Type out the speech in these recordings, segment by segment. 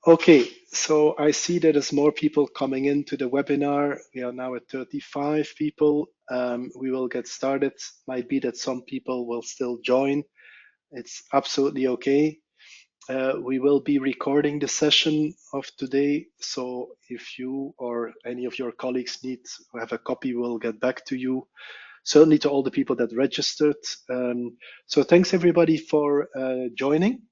Okay, so I see that there's more people coming into the webinar. We are now at 35 people. We will get started. Might be that some people will still join. It's absolutely okay. We will be recording the session of today. So if you or any of your colleagues need to have a copy, we'll get back to you. Certainly to all the people that registered. So thanks everybody for joining.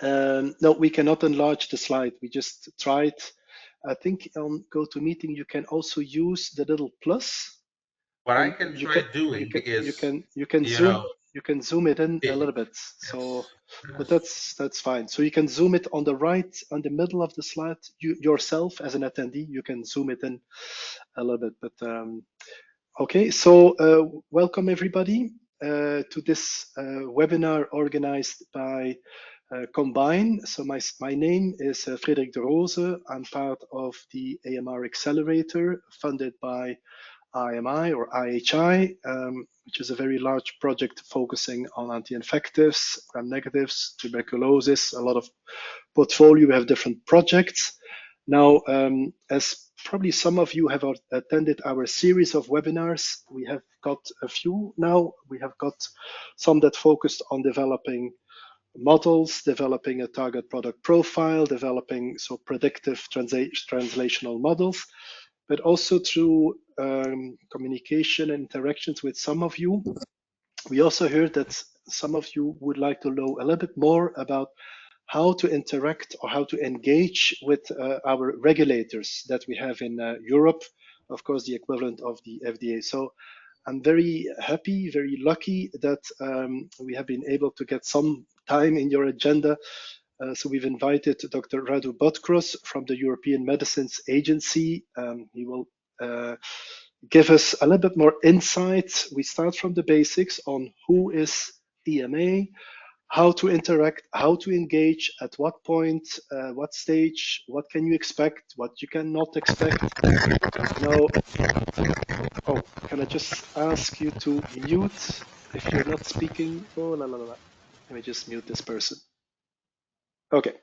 No, we cannot enlarge the slide. We just tried. I think on GoToMeeting you can also use the little plus. What I can try doing is you can zoom it in a little bit. So, but that's fine. So you can zoom it on the right, on the middle of the slide. You yourself as an attendee, you can zoom it in a little bit. But okay, so welcome everybody to this webinar organized by Combine. So my name is Frederik de Rose. I'm part of the AMR Accelerator funded by IMI or IHI, which is a very large project focusing on anti-infectives, gram-negatives, tuberculosis, a lot of portfolio. We have different projects. Now, as probably some of you have attended our series of webinars, we have got a few now. We have got some that focused on developing models, developing a target product profile, developing predictive translational models, but also through communication and interactions with some of you. We also heard that some of you would like to know a little bit more about how to interact or how to engage with our regulators that we have in Europe, of course, the equivalent of the FDA. So I'm very happy, very lucky that we have been able to get some time in your agenda. So we've invited Dr. Radu Botgros from the European Medicines Agency. He will give us a little bit more insight. We start from the basics on who is EMA, how to interact, how to engage, at what point, what stage, what can you expect, what you cannot expect. Now, oh, can I just ask you to mute if you're not speaking? Oh, la, la, la, la. Let me just mute this person. Okay,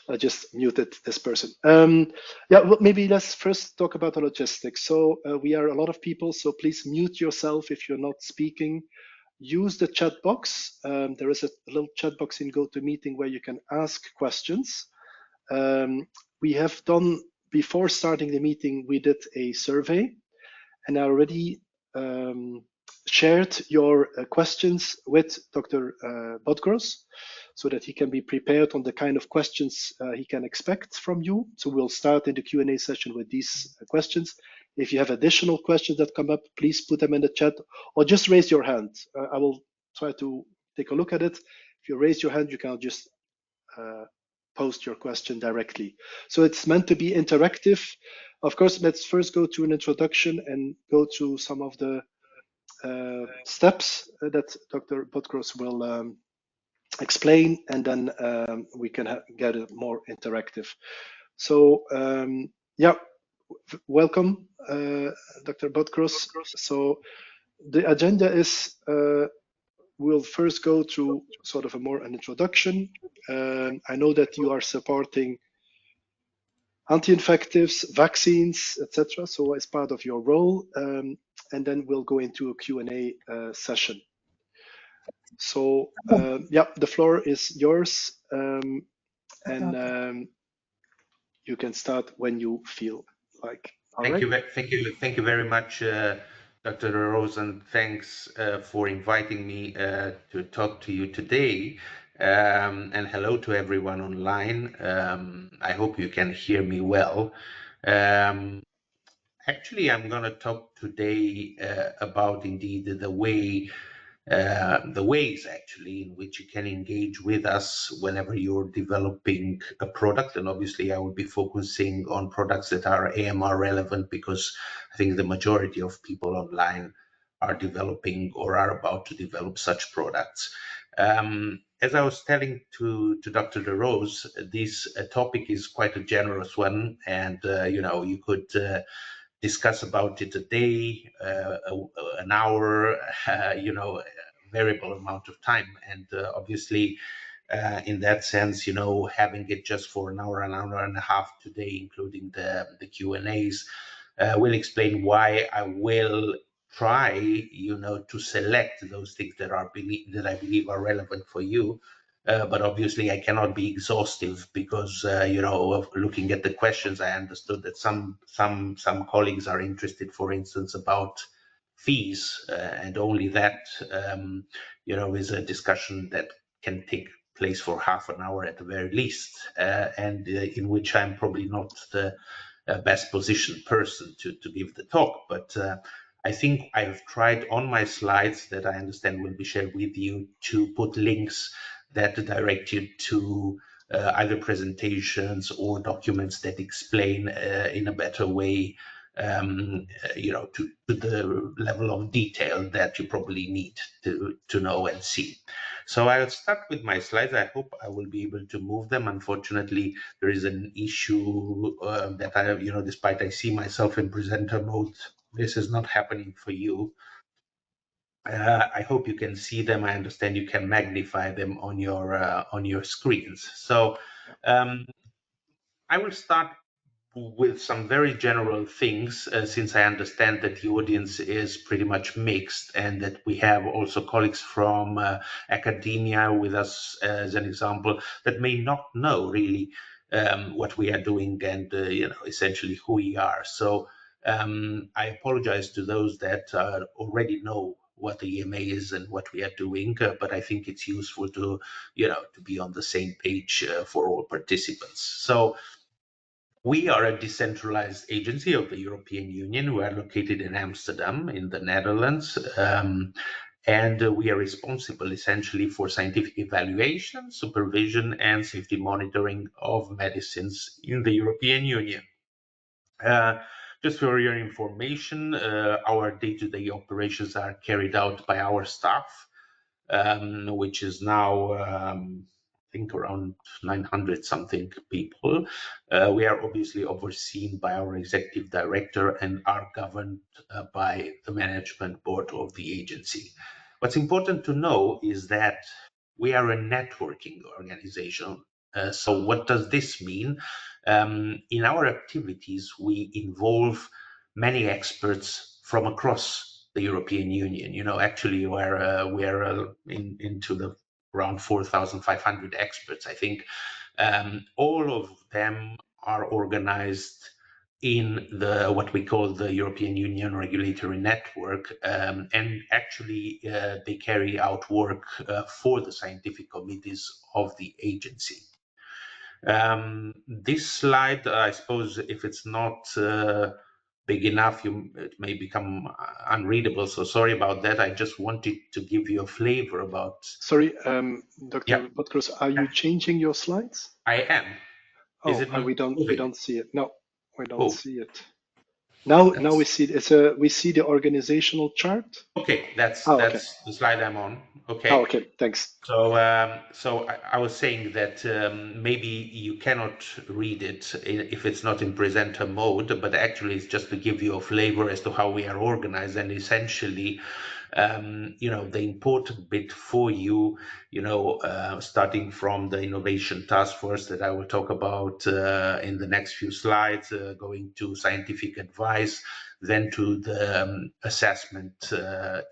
I just muted this person. Yeah, well, maybe let's first talk about the logistics. So we are a lot of people, so please mute yourself if you're not speaking. Use the chat box. There is a little chat box in GoToMeeting where you can ask questions. We have done, before starting the meeting, we did a survey, and I already shared your questions with Dr. Botgros so that he can be prepared on the kind of questions he can expect from you. So we'll start in the Q&A session with these questions. If you have additional questions that come up, please put them in the chat or just raise your hand. I will try to take a look at it. If you raise your hand, you can just post your question directly. So it's meant to be interactive. Of course, let's first go to an introduction and go through some of the steps that Dr. Botgros will explain, and then we can get it more interactive. So yeah, welcome, Dr. Botgros. So the agenda is we'll first go through sort of an introduction. I know that you are supporting anti-infectives, vaccines, etc. So as part of your role, and then we'll go into a Q&A session. So yeah, the floor is yours, and you can start when you feel like. Thank you very much, Dr. Rose, and thanks for inviting me to talk to you today. And hello to everyone online. I hope you can hear me well. Actually, I'm going to talk today about indeed the ways actually in which you can engage with us whenever you're developing a product. And obviously I will be focusing on products that are AMR relevant, because I think the majority of people online are developing or are about to develop such products. As I was telling to Dr. De Rose, this topic is quite a generous one, and you could discuss about it a day, an hour, variable amount of time. And obviously, in that sense, having it just for an hour and a half today, including the Q&As, will explain why I will try, to select those things that I believe are relevant for you. But obviously, I cannot be exhaustive because, of looking at the questions, I understood that some colleagues are interested, for instance, about fees, and only that, is a discussion that can take place for half an hour at the very least, and in which I'm probably not the best positioned person to give the talk. But I think I've tried on my slides that I understand will be shared with you to put links that direct you to either presentations or documents that explain in a better way, to the level of detail that you probably need to know and see. So I'll start with my slides. I hope I will be able to move them. Unfortunately, there is an issue that I, despite I see myself in presenter mode, this is not happening for you. I hope you can see them. I understand you can magnify them on your screens. So I will start with some very general things, since I understand that the audience is pretty much mixed and that we have also colleagues from academia with us, as an example, that may not know really what we are doing and, essentially who we are. So I apologize to those that already know what the EMA is and what we are doing, but I think it's useful to, to be on the same page for all participants. So we are a decentralized agency of the European Union. We are located in Amsterdam, in the Netherlands, and we are responsible essentially for scientific evaluation, supervision, and safety monitoring of medicines in the European Union. Just for your information, our day-to-day operations are carried out by our staff, which is now, I think, around 900 something people. We are obviously overseen by our executive director and are governed by the management board of the agency. What's important to know is that we are a networking organization. So what does this mean? In our activities, we involve many experts from across the European Union. Actually, we're into the around 4,500 experts, I think. All of them are organized in what we call the European Union Regulatory Network, and actually they carry out work for the scientific committees of the agency. This slide, I suppose, if it's not big enough, it may become unreadable. So sorry about that. I just wanted to give you a flavor about. Sorry, Dr. Botgros, are you changing your slides? I am. Is it not we don't moving? we don't see it. No, we don't see it. Now we see it. We see the organizational chart. Okay, that's okay. the slide I'm on. Okay. Okay, thanks. So, I was saying that maybe you cannot read it if it's not in presenter mode, but actually it's just to give you a flavor as to how we are organized. And essentially, the important bit for you, starting from the innovation task force that I will talk about in the next few slides, going to scientific advice, then to the assessment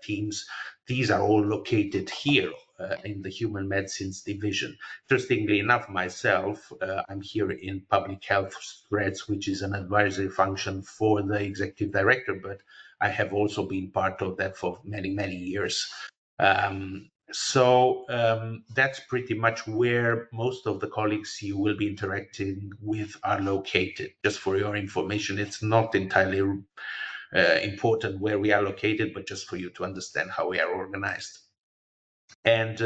teams. These are all located here in the Human Medicines Division. Interestingly enough, myself, I'm here in Public Health Threats, which is an advisory function for the Executive Director, but I have also been part of that for many, many years. So that's pretty much where most of the colleagues you will be interacting with are located. Just for your information, it's not entirely important where we are located, but just for you to understand how we are organized. And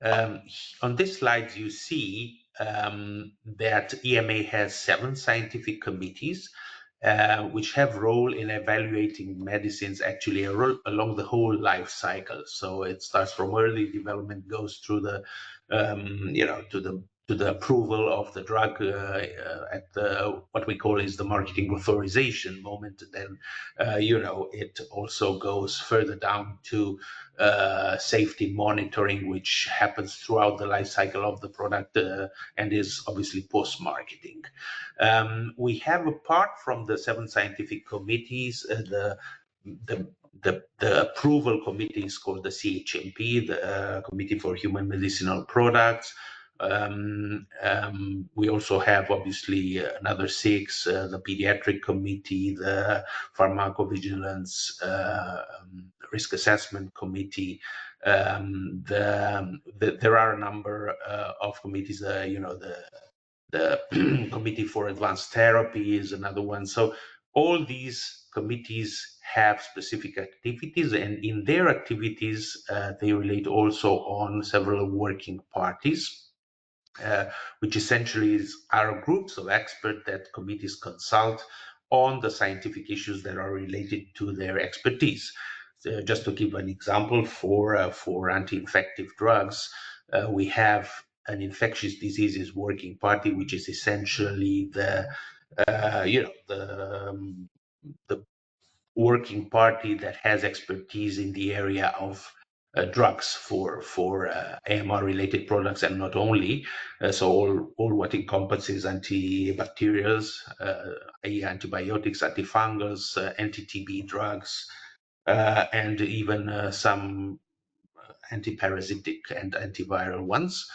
on this slide, you see that EMA has 7 scientific committees which have role in evaluating medicines actually along the whole life cycle. So it starts from early development, goes through the to the approval of the drug at what we call is the marketing authorization moment, then it also goes further down to safety monitoring, which happens throughout the life cycle of the product and is obviously post-marketing. We have, apart from the 7 scientific committees, the approval committee is called the CHMP, the Committee for Human Medicinal Products. We also have obviously another 6, the Pediatric Committee, the Pharmacovigilance Risk Assessment Committee. There are a number of committees, the Committee for Advanced Therapy is another one. So all these committees have specific activities, and in their activities, they relate also on several working parties. Which essentially are groups of experts that committees consult on the scientific issues that are related to their expertise. Just to give an example, for anti-infective drugs, we have an infectious diseases working party, which is essentially the working party that has expertise in the area of drugs for AMR related products, and not only. So all what encompasses antibacterials, i.e. antibiotics, antifungals, anti-TB drugs, and even some antiparasitic and antiviral ones.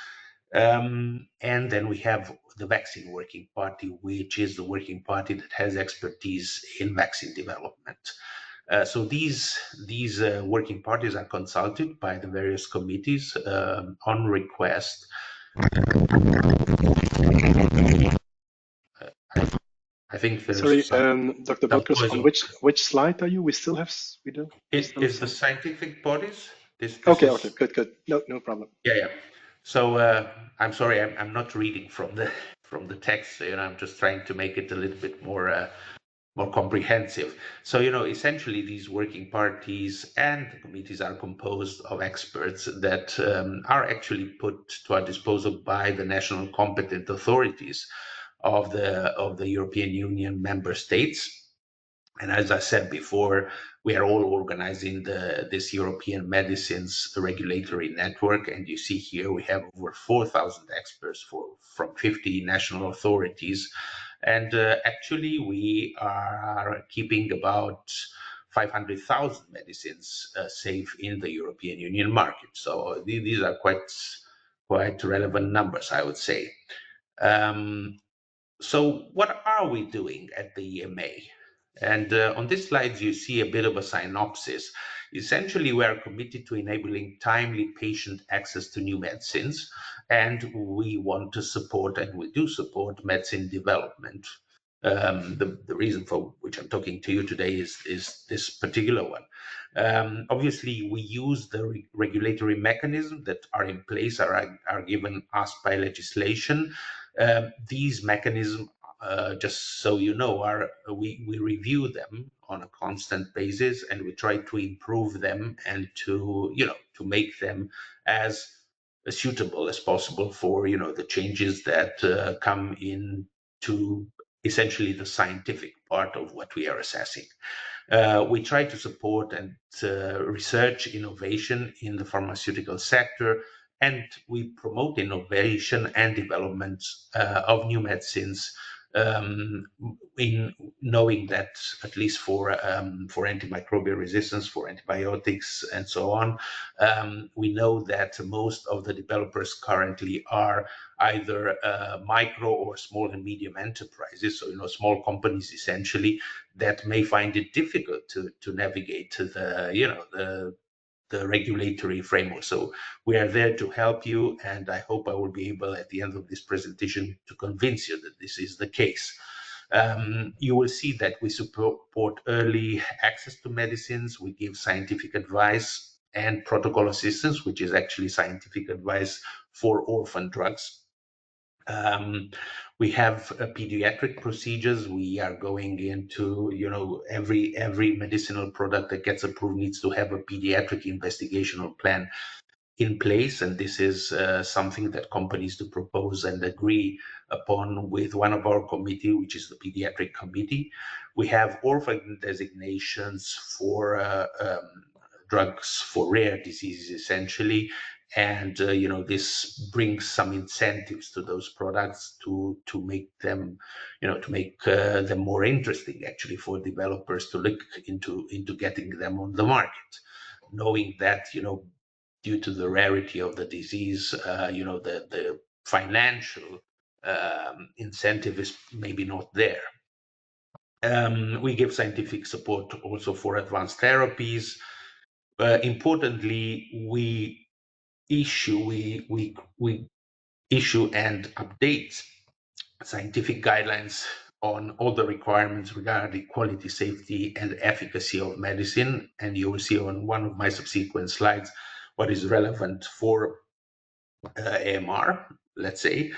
And then we have the vaccine working party, which is the working party that has expertise in vaccine development. So these working parties are consulted by the various committees on request. I think there's sorry, Dr. Botgros, on which slide are you? We still have is the scientific bodies. Okay, good. No problem. Yeah. So I'm sorry, I'm not reading from the text. I'm just trying to make it a little bit more comprehensive. So essentially, these working parties and committees are composed of experts that are actually put to our disposal by the national competent authorities of the European Union member states. And as I said before, we are all organizing this European medicines regulatory network. And you see here we have over 4,000 experts from 50 national authorities. And actually, we are keeping about 500,000 medicines safe in the European Union market. So these are quite relevant numbers, I would say. So what are we doing at the EMA? And on this slide, you see a bit of a synopsis. Essentially, we are committed to enabling timely patient access to new medicines, and we want to support, and we do support, medicine development. The reason for which I'm talking to you today is this particular one. Obviously, we use the regulatory mechanisms that are in place, are given us by legislation. These mechanisms, just so you know, we review them on a constant basis, and we try to improve them and to make them as suitable as possible for the changes that come into essentially the scientific part of what we are assessing. We try to support and research innovation in the pharmaceutical sector, and we promote innovation and development of new medicines, in knowing that at least for antimicrobial resistance, for antibiotics and so on, we know that most of the developers currently are either micro or small and medium enterprises, so small companies essentially, that may find it difficult to navigate the regulatory framework. So we are there to help you, and I hope I will be able at the end of this presentation to convince you that this is the case. You will see that we support early access to medicines. We give scientific advice and protocol assistance, which is actually scientific advice for orphan drugs. We have pediatric procedures. We are going into, every medicinal product that gets approved needs to have a pediatric investigational plan. in place, and this is something that companies do propose and agree upon with one of our committee, which is the pediatric committee. We have orphan designations for drugs for rare diseases, essentially, and this brings some incentives to those products to make them them more interesting, actually, for developers to look into getting them on the market, knowing that due to the rarity of the disease, the financial incentive is maybe not there. We give scientific support also for advanced therapies. Importantly, we issue and update scientific guidelines on all the requirements regarding quality, safety, and efficacy of medicine. And you will see on one of my subsequent slides what is relevant for AMR, let's say,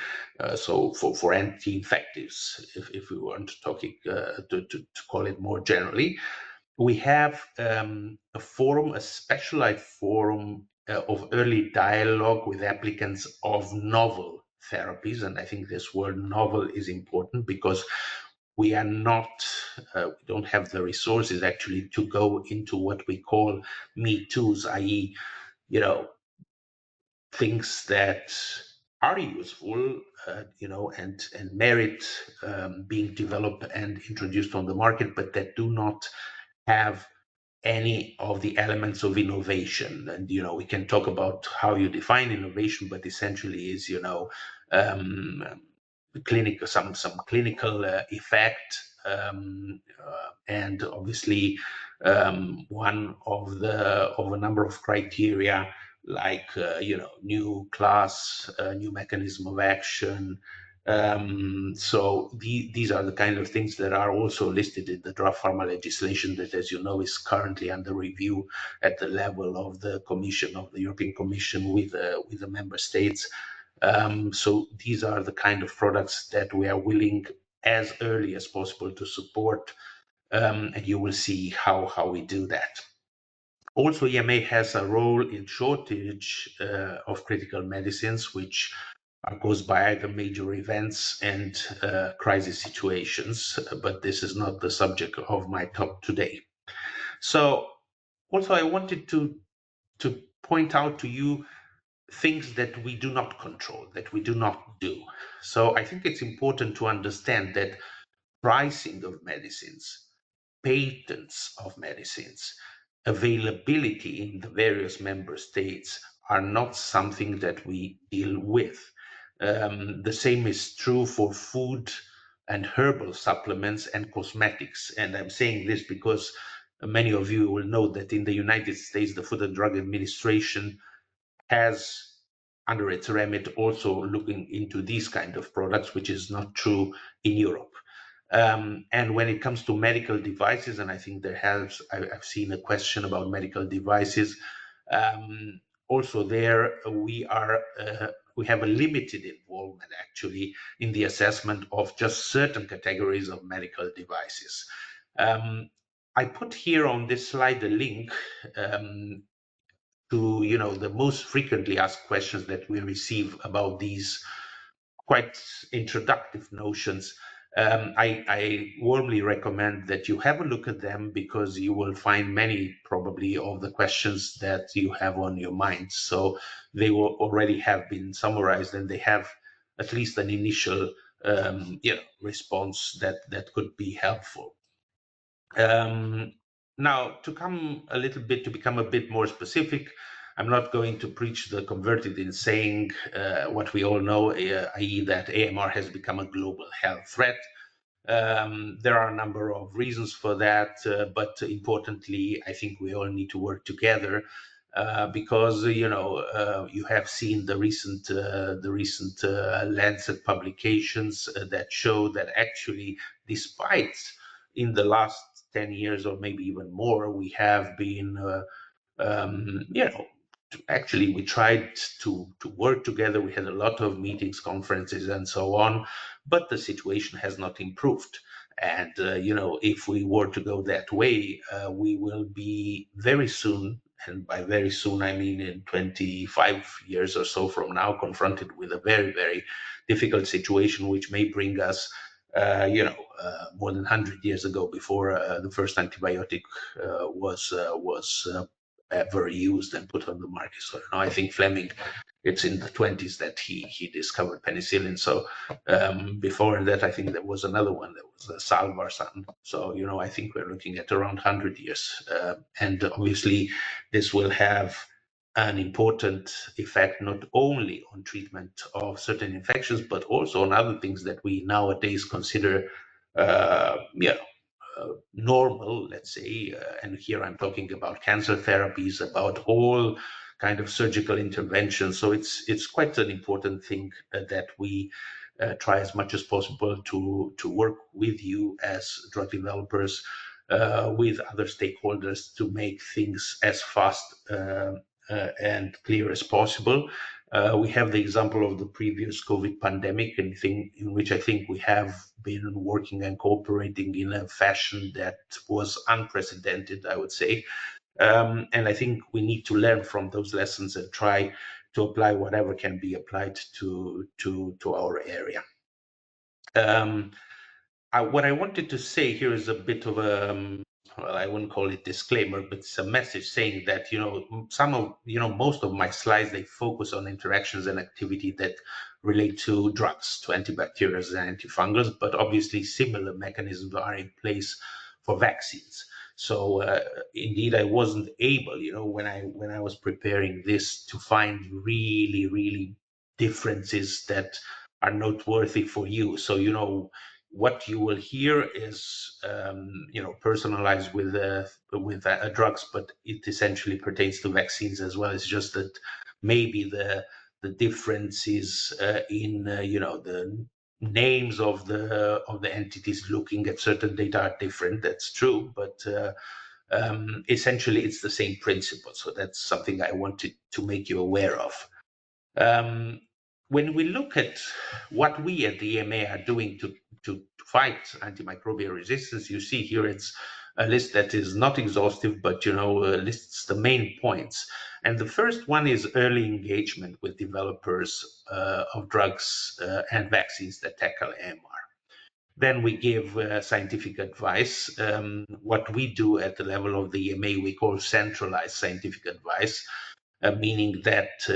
so for anti-infectives, if we want to talk to call it more generally. We have a forum, a specialized forum of early dialogue with applicants of novel therapies, and I think this word novel is important because we are not, we don't have the resources actually to go into what we call me too's, i.e., things that are useful, and merit being developed and introduced on the market, but that do not have any of the elements of innovation. And we can talk about how you define innovation, but essentially is clinical, some clinical effect, and obviously one of a number of criteria, like new class, new mechanism of action. So these are the kind of things that are also listed in the draft pharma legislation that, as you know, is currently under review at the level of the Commission, of the European Commission, with the member states. So these are the kind of products that we are willing as early as possible to support, and you will see how we do that. Also, EMA has a role in shortage of critical medicines, which are caused by either major events and crisis situations, but this is not the subject of my talk today. So also I wanted to point out to you things that we do not control, that we do not do. So I think it's important to understand that pricing of medicines, patents of medicines, availability in the various member states are not something that we deal with. The same is true for food and herbal supplements and cosmetics. And I'm saying this because many of you will know that in the United States, the Food and Drug Administration has under its remit also looking into these kind of products, which is not true in Europe. And when it comes to medical devices, and I think I've seen a question about medical devices. Also there, we have a limited involvement actually in the assessment of just certain categories of medical devices. I put here on this slide a link to the most frequently asked questions that we receive about these quite introductive notions. I warmly recommend that you have a look at them, because you will find many probably of the questions that you have on your mind. So they will already have been summarized, and they have at least an initial response that could be helpful. Now, to become a bit more specific, I'm not going to preach the converted in saying what we all know, i.e. that AMR has become a global health threat. There are a number of reasons for that, but importantly, I think we all need to work together, because you have seen the recent Lancet publications that show that actually, despite in the last 10 years or maybe even more, we have been actually, we tried to work together. We had a lot of meetings, conferences, and so on, but the situation has not improved. And if we were to go that way, we will be very soon, and by very soon I mean in 25 years or so from now, confronted with a very, very difficult situation, which may bring us, more than 100 years ago, before the first antibiotic was ever used and put on the market. So I think Fleming, it's in the 20s that he discovered penicillin. So before that, I think there was another one, that was Salvarsan. So I think we're looking at around 100 years, and obviously this will have an important effect not only on treatment of certain infections, but also on other things that we nowadays consider normal, let's say. And here I'm talking about cancer therapies, about all kind of surgical interventions. So it's quite an important thing that we try as much as possible to work with you as drug developers, with other stakeholders, to make things as fast and clear as possible. We have the example of the previous COVID pandemic, in which I think we have been working and cooperating in a fashion that was unprecedented, I would say. And I think we need to learn from those lessons and try to apply whatever can be applied to our area. What I wanted to say here is a bit of a, well, I wouldn't call it disclaimer, but it's a message saying that, most of my slides, they focus on interactions and activity that relate to drugs, to antibacterials and antifungals, but obviously similar mechanisms are in place for vaccines. So indeed, I wasn't able, when I was preparing this, to find really, really differences that are noteworthy for you. So, what you will hear is, personalized with drugs, but it essentially pertains to vaccines as well. It's just that maybe the differences in the names of the entities looking at certain data are different. That's true, but essentially it's the same principle. So that's something I wanted to make you aware of. When we look at what we at the EMA are doing to fight antimicrobial resistance, you see here it's a list that is not exhaustive, but lists the main points. And the first one is early engagement with developers of drugs and vaccines that tackle AMR. Then we give scientific advice. What we do at the level of the EMA, we call centralized scientific advice. Meaning that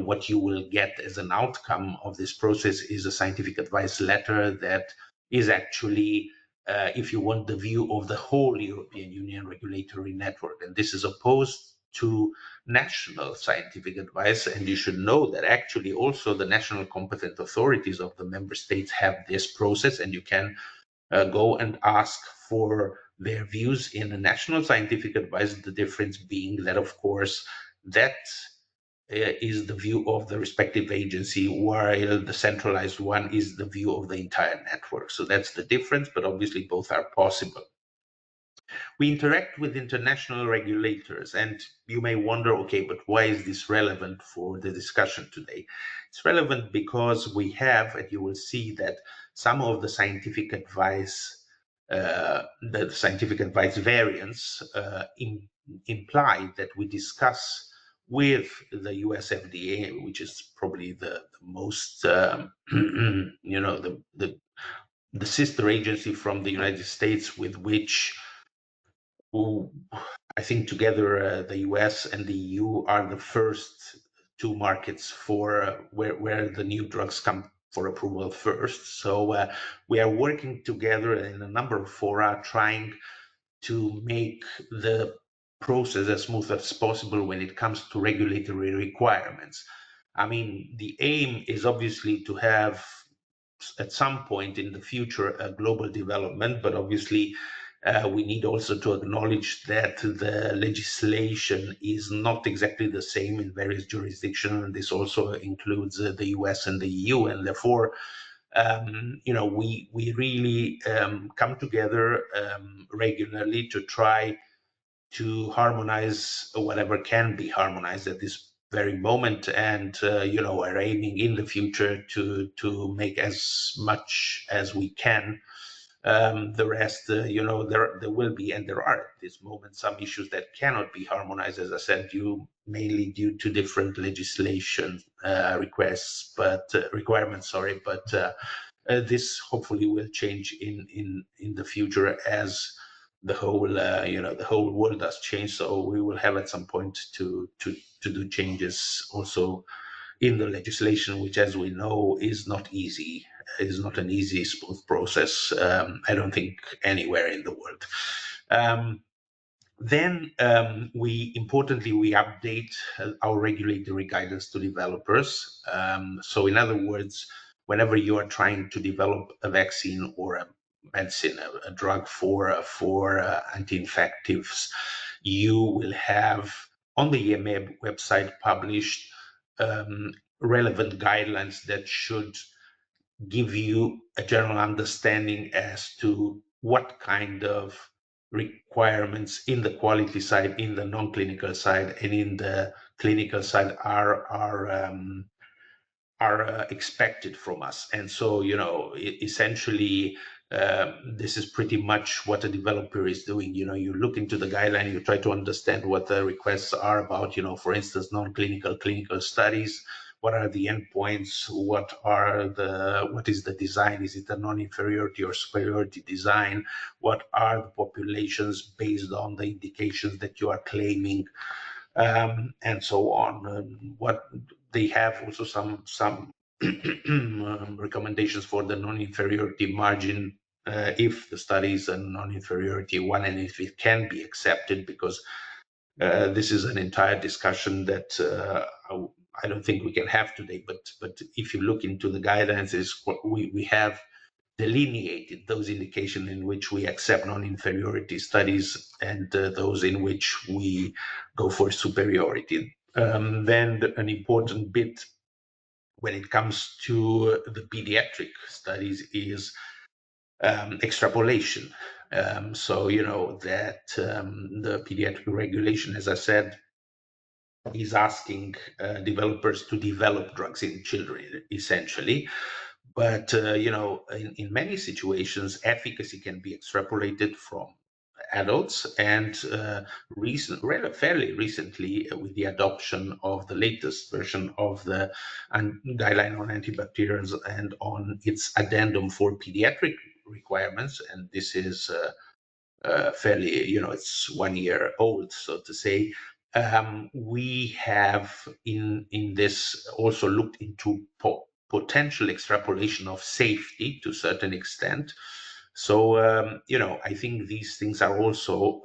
what you will get as an outcome of this process is a scientific advice letter that is actually, if you want, the view of the whole European Union regulatory network. And this is opposed to national scientific advice. And you should know that actually also the national competent authorities of the member states have this process, and you can go and ask for their views in a national scientific advice. The difference being that, of course, that is the view of the respective agency, while the centralized one is the view of the entire network. So that's the difference, but obviously both are possible. We interact with international regulators, and you may wonder, okay, but why is this relevant for the discussion today? It's relevant because we have, and you will see that some of the scientific advice, variants imply that we discuss with the US FDA, which is probably the most, the sister agency from the United States, with which I think together the US and the EU are the first two markets for where the new drugs come for approval first. So we are working together in a number of fora, trying to make the process as smooth as possible when it comes to regulatory requirements. I mean, the aim is obviously to have at some point in the future a global development, but obviously we need also to acknowledge that the legislation is not exactly the same in various jurisdictions, and this also includes the US and the EU, and therefore we really come together regularly to try to harmonize whatever can be harmonized at this very moment, and are aiming in the future to make as much as we can The rest, there will be, and there are at this moment, some issues that cannot be harmonized, as I said, mainly due to different legislation requirements. But this hopefully will change in the future as the whole world does change. So we will have at some point to do changes also in the legislation, which, as we know, is not easy. It is not an easy, smooth process. I don't think anywhere in the world. Then we update our regulatory guidance to developers. So in other words, whenever you are trying to develop a vaccine or a medicine, a drug for anti-infectives, you will have on the EMA website published relevant guidelines that should give you a general understanding as to what kind of requirements in the quality side, in the non-clinical side, and in the clinical side are expected from us. And so, essentially, this is pretty much what a developer is doing. You look into the guideline, you try to understand what the requests are about, for instance, non-clinical, clinical studies. What are the endpoints? What is the design? Is it a non-inferiority or superiority design? What are the populations based on the indications that you are claiming? And so on. What they have also some recommendations for the non-inferiority margin if the study is a non-inferiority one, and if it can be accepted, because this is an entire discussion that I don't think we can have today. But if you look into the guidelines, is what we have delineated those indications in which we accept non-inferiority studies and those in which we go for superiority. Then an important bit when it comes to the pediatric studies is extrapolation. So that the pediatric regulation, as I said, is asking developers to develop drugs in children, essentially. But in many situations, efficacy can be extrapolated from adults, and fairly recently, with the adoption of the latest version of the guideline on antibacterials and on its addendum for pediatric requirements, and this is fairly, it's 1 year old, so to say. We have in this also looked into potential extrapolation of safety to a certain extent. So, I think these things are also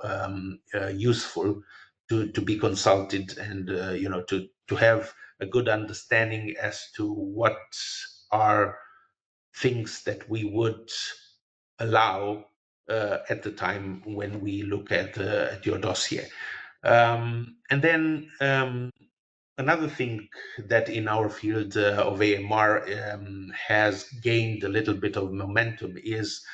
useful to be consulted, and, to have a good understanding as to what are things that we would allow at the time when we look at your dossier. And then another thing that in our field of AMR has gained a little bit of momentum is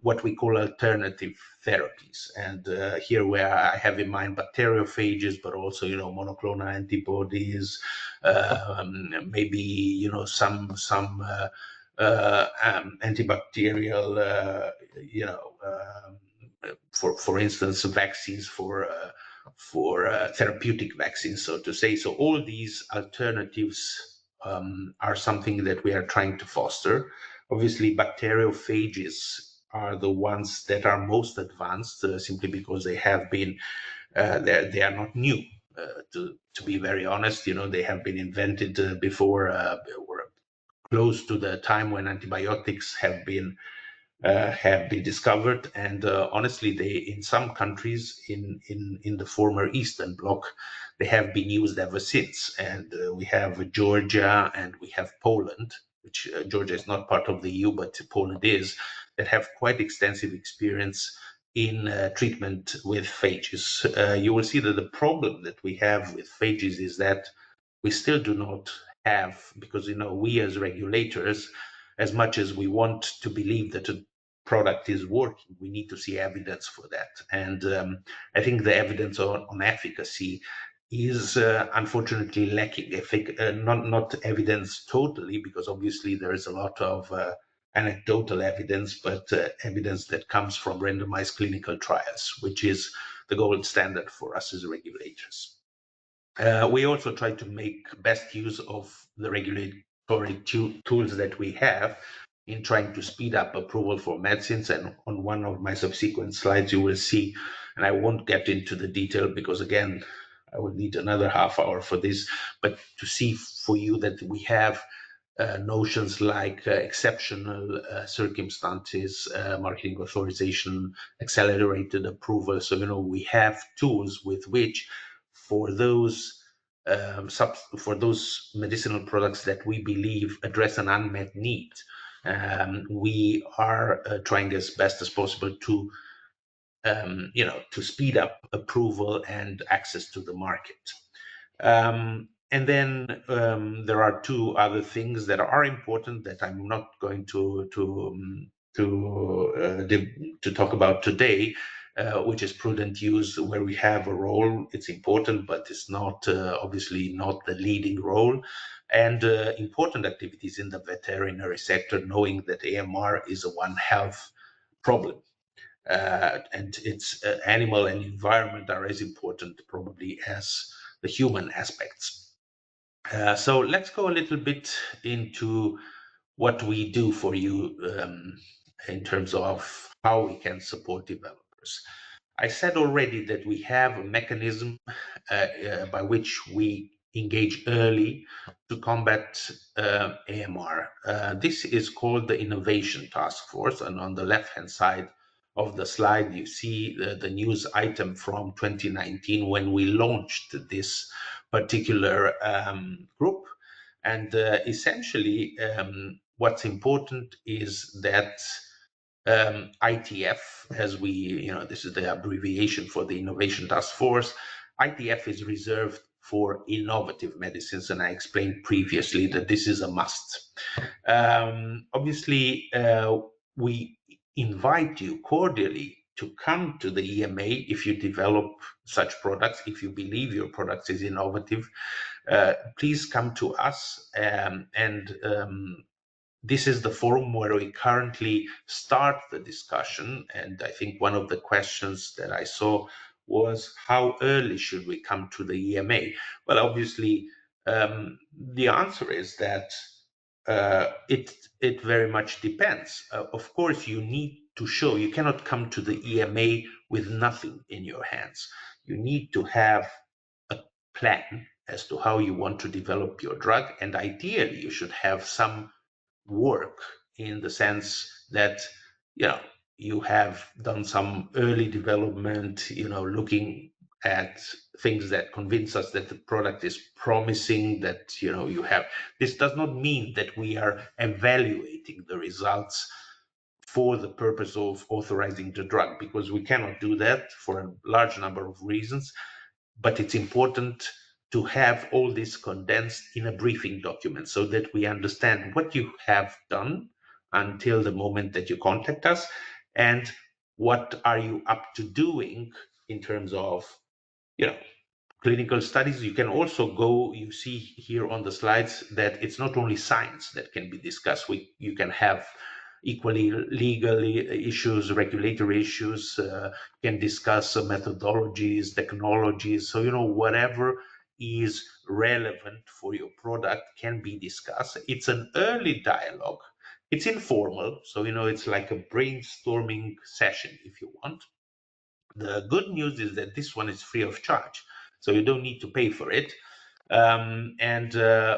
what we call alternative therapies. And here where I have in mind bacteriophages, but also, monoclonal antibodies, maybe, some antibacterial, for instance, vaccines for therapeutic vaccines, so to say. So all these alternatives are something that we are trying to foster. Obviously, bacteriophages are the ones that are most advanced, simply because they have been, they are not new. To be very honest, they have been invented before, or close to the time when antibiotics have been discovered, and honestly, they in some countries in the former Eastern Bloc, they have been used ever since. And we have Georgia and we have Poland, which Georgia is not part of the EU, but Poland is, that have quite extensive experience in treatment with phages. You will see that the problem that we have with phages is that we still do not have, because we as regulators, as much as we want to believe that a product is working, we need to see evidence for that. And I think the evidence on efficacy is unfortunately lacking. Not evidence totally, because obviously there is a lot of anecdotal evidence, but evidence that comes from randomized clinical trials, which is the gold standard for us as regulators. We also try to make best use of the regulatory tools that we have in trying to speed up approval for medicines. And on one of my subsequent slides, you will see, and I won't get into the detail because, again, I would need another half hour for this, but to see for you that we have notions like exceptional circumstances, marketing authorization, accelerated approval. So, we have tools with which for those medicinal products that we believe address an unmet need, we are trying as best as possible to to speed up approval and access to the market. And then there are two other things that are important that I'm not going to talk about today, which is prudent use, where we have a role. It's important, but it's not obviously not the leading role. And important activities in the veterinary sector, knowing that AMR is a One Health problem. And its animal and environment are as important probably as the human aspects. So let's go a little bit into what we do for you in terms of how we can support developers. I said already that we have a mechanism by which we engage early to combat AMR. This is called the Innovation Task Force, and on the left-hand side of the slide, you see the news item from 2019 when we launched this particular group. And essentially, what's important is that ITF, as we, this is the abbreviation for the Innovation Task Force, ITF is reserved for innovative medicines, and I explained previously that this is a must. Obviously, we invite you cordially to come to the EMA if you develop such products, if you believe your product is innovative. Please come to us, and this is the forum where we currently start the discussion. And I think one of the questions that I saw was, how early should we come to the EMA? Well, obviously, the answer is that it very much depends. Of course, you need to show, you cannot come to the EMA with nothing in your hands. You need to have a plan as to how you want to develop your drug, and ideally you should have some work in the sense that you have done some early development, looking at things that convince us that the product is promising, that you have. This does not mean that we are evaluating the results for the purpose of authorizing the drug, because we cannot do that for a large number of reasons. But it's important to have all this condensed in a briefing document so that we understand what you have done until the moment that you contact us, and what are you up to doing in terms of clinical studies. You can also go, you see here on the slides that it's not only science that can be discussed. You can have equally legal issues, regulatory issues, can discuss methodologies, technologies. So, whatever is relevant for your product can be discussed. It's an early dialogue. It's informal. So, it's like a brainstorming session, if you want. The good news is that this one is free of charge, so you don't need to pay for it. And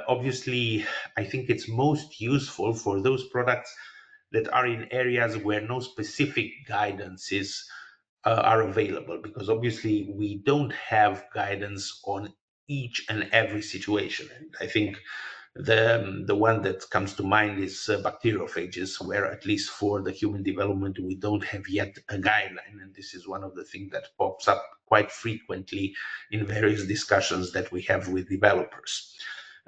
obviously, I think it's most useful for those products that are in areas where no specific guidances are available, because obviously we don't have guidance on each and every situation. And I think the one that comes to mind is bacteriophages, where at least for the human development we don't have yet a guideline, and this is one of the things that pops up quite frequently in various discussions that we have with developers.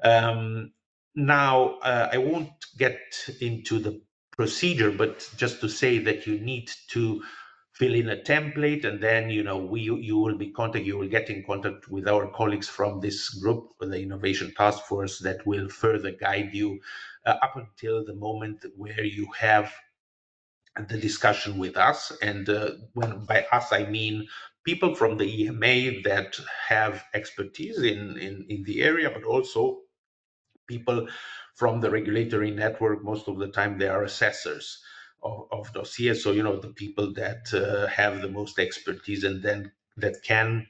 Now, I won't get into the procedure, but just to say that you need to fill in a template, and then you will get in contact with our colleagues from this group, the Innovation Task Force, that will further guide you up until the moment where you have the discussion with us. And when by us I mean people from the EMA that have expertise in the area, but also people from the regulatory network. Most of the time they are assessors of dossiers, so the people that have the most expertise, and then that can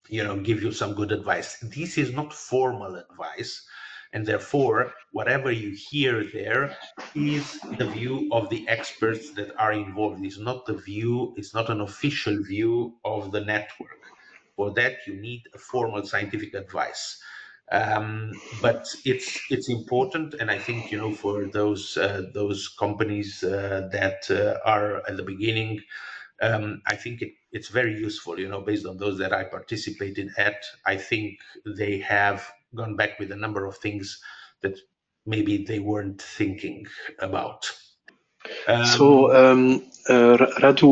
give you some good advice. This is not formal advice, and therefore whatever you hear there is the view of the experts that are involved. It's not an official view of the network. For that you need a formal scientific advice. But it's important, and I think for those companies that are at the beginning, I think it's very useful, based on those that I participated at. I think they have gone back with a number of things that maybe they weren't thinking about. So, Radu,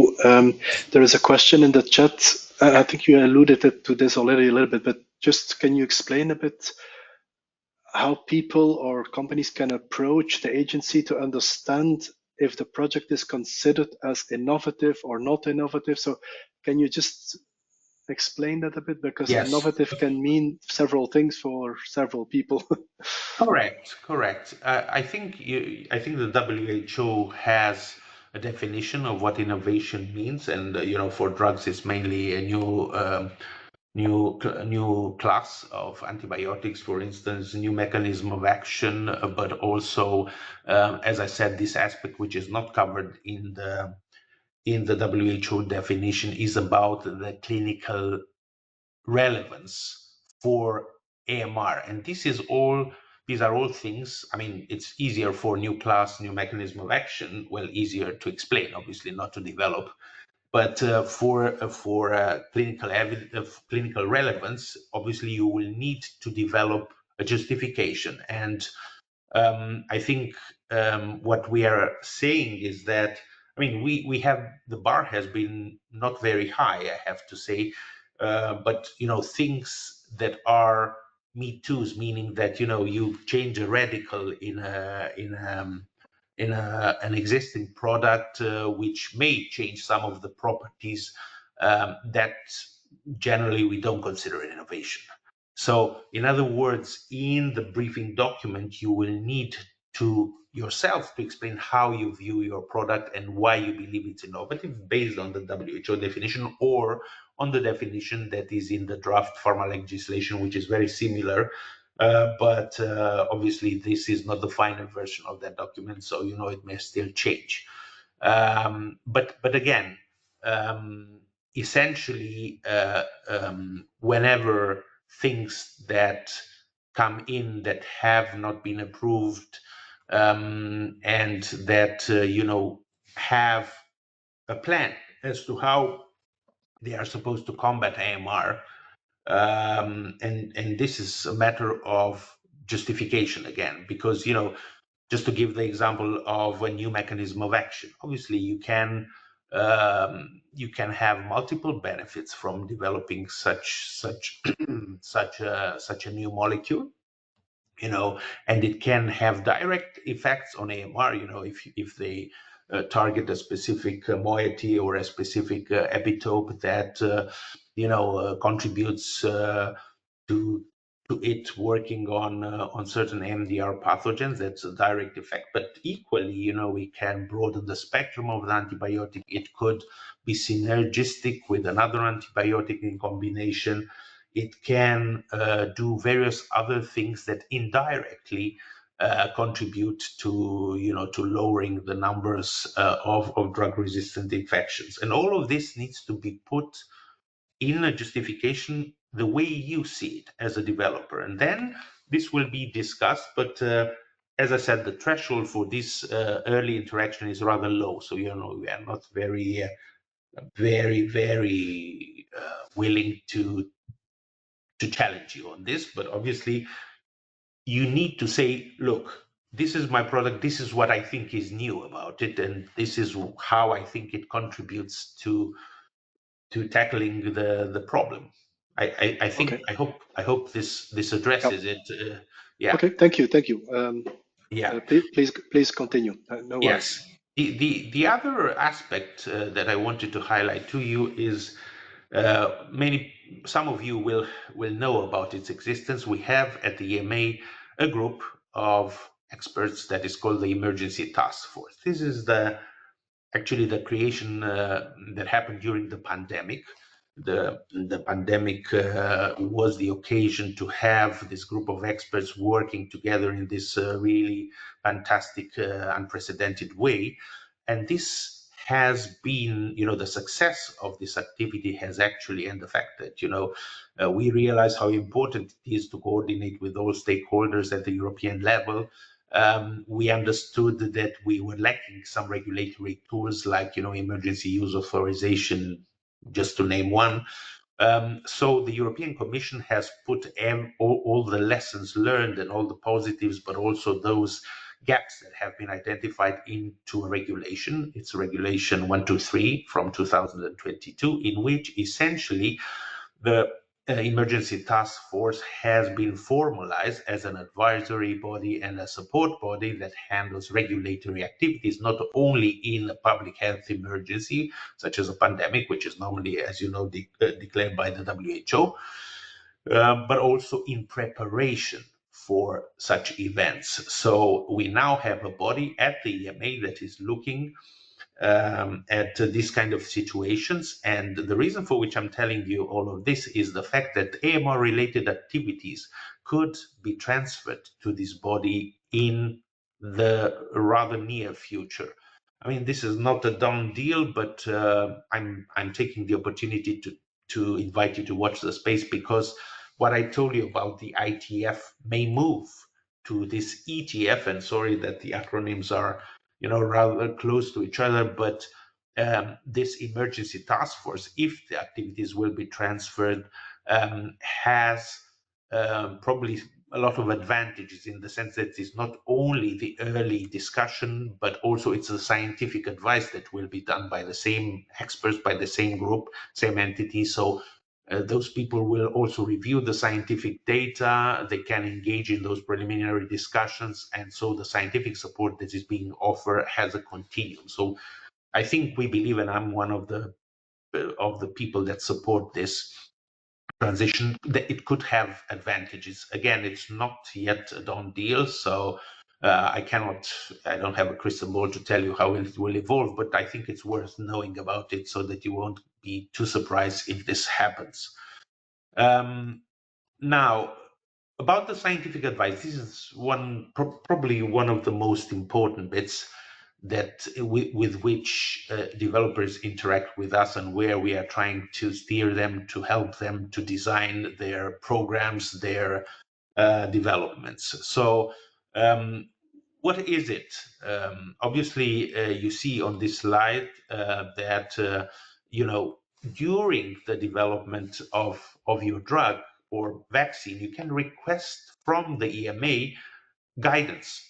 there is a question in the chat. I think you alluded to this already a little bit, but just can you explain a bit how people or companies can approach the agency to understand if the project is considered as innovative or not innovative? So, can you just explain that a bit? Because Yes. innovative can mean several things for several people. Correct. I think the WHO has a definition of what innovation means, and for drugs, it's mainly a new class of antibiotics, for instance, new mechanism of action, but also, as I said, this aspect which is not covered in the WHO definition is about the clinical relevance for AMR. And these are all things. I mean, it's easier for new class, new mechanism of action. Well, easier to explain, obviously, not to develop. But for clinical relevance, obviously, you will need to develop a justification. And I think what we are saying is that, I mean, we have, the bar has been not very high, I have to say, but things that are me too's, meaning that you change a radical in an existing product, which may change some of the properties, that generally we don't consider an innovation. So, in other words, in the briefing document, you will need to yourself to explain how you view your product and why you believe it's innovative based on the WHO definition or on the definition that is in the draft pharma legislation, which is very similar. But obviously, this is not the final version of that document, so it may still change. But again, essentially, whenever things that come in that have not been approved, and that have a plan as to how they are supposed to combat AMR, and this is a matter of justification again, because just to give the example of a new mechanism of action, obviously you can have multiple benefits from developing such a new molecule, and it can have direct effects on AMR, if they target a specific moiety or a specific epitope that contributes to it working on certain MDR pathogens. That's a direct effect. But equally, we can broaden the spectrum of the antibiotic. It could be synergistic with another antibiotic in combination. It can do various other things that indirectly contribute to lowering the numbers of drug-resistant infections. And all of this needs to be put in a justification the way you see it as a developer. And then this will be discussed, but as I said, the threshold for this early interaction is rather low. So, we are not very, very willing to challenge you on this. But obviously, you need to say, look, this is my product, this is what I think is new about it, and this is how I think it contributes to tackling the problem. I think Okay. I hope this addresses Yep. it. Yeah, Okay. Thank you. Thank you. yeah. Please continue. No worries. Yes. The other aspect that I wanted to highlight to you is some of you will know about its existence. We have at the EMA a group of experts that is called the Emergency Task Force. This is actually the creation that happened during the pandemic. The pandemic was the occasion to have this group of experts working together in this really fantastic, unprecedented way. And this has been, the success of this activity has actually, and the fact that, we realize how important it is to coordinate with all stakeholders at the European level. We understood that we were lacking some regulatory tools like, emergency use authorization, just to name one. So the European Commission has put all the lessons learned and all the positives, but also those gaps that have been identified into a regulation. It's Regulation 123 from 2022, in which essentially the Emergency Task Force has been formalized as an advisory body and a support body that handles regulatory activities, not only in a public health emergency, such as a pandemic, which is normally, as you know, declared by the WHO, but also in preparation for such events. So we now have a body at the EMA that is looking at these kind of situations. And the reason for which I'm telling you all of this is the fact that AMR related activities could be transferred to this body in the rather near future. I mean, this is not a done deal, but I'm taking the opportunity to invite you to watch the space, because what I told you about the ITF may move to this ETF, and sorry that the acronyms are rather close to each other, but this emergency task force, if the activities will be transferred, has probably a lot of advantages, in the sense that it's not only the early discussion, but also it's the scientific advice that will be done by the same experts, by the same group, same entity. So those people will also review the scientific data, they can engage in those preliminary discussions, and so the scientific support that is being offered has a continuum. So I think we believe, and I'm one of the people that support this transition, that it could have advantages. Again, it's not yet a done deal, so I don't have a crystal ball to tell you how it will evolve, but I think it's worth knowing about it so that you won't be too surprised if this happens. Now, about the scientific advice, this is probably one of the most important bits that with which developers interact with us, and where we are trying to steer them, to help them to design their programs, their developments. So what is it? Obviously, you see on this slide that during the development of your drug or vaccine, you can request from the EMA guidance.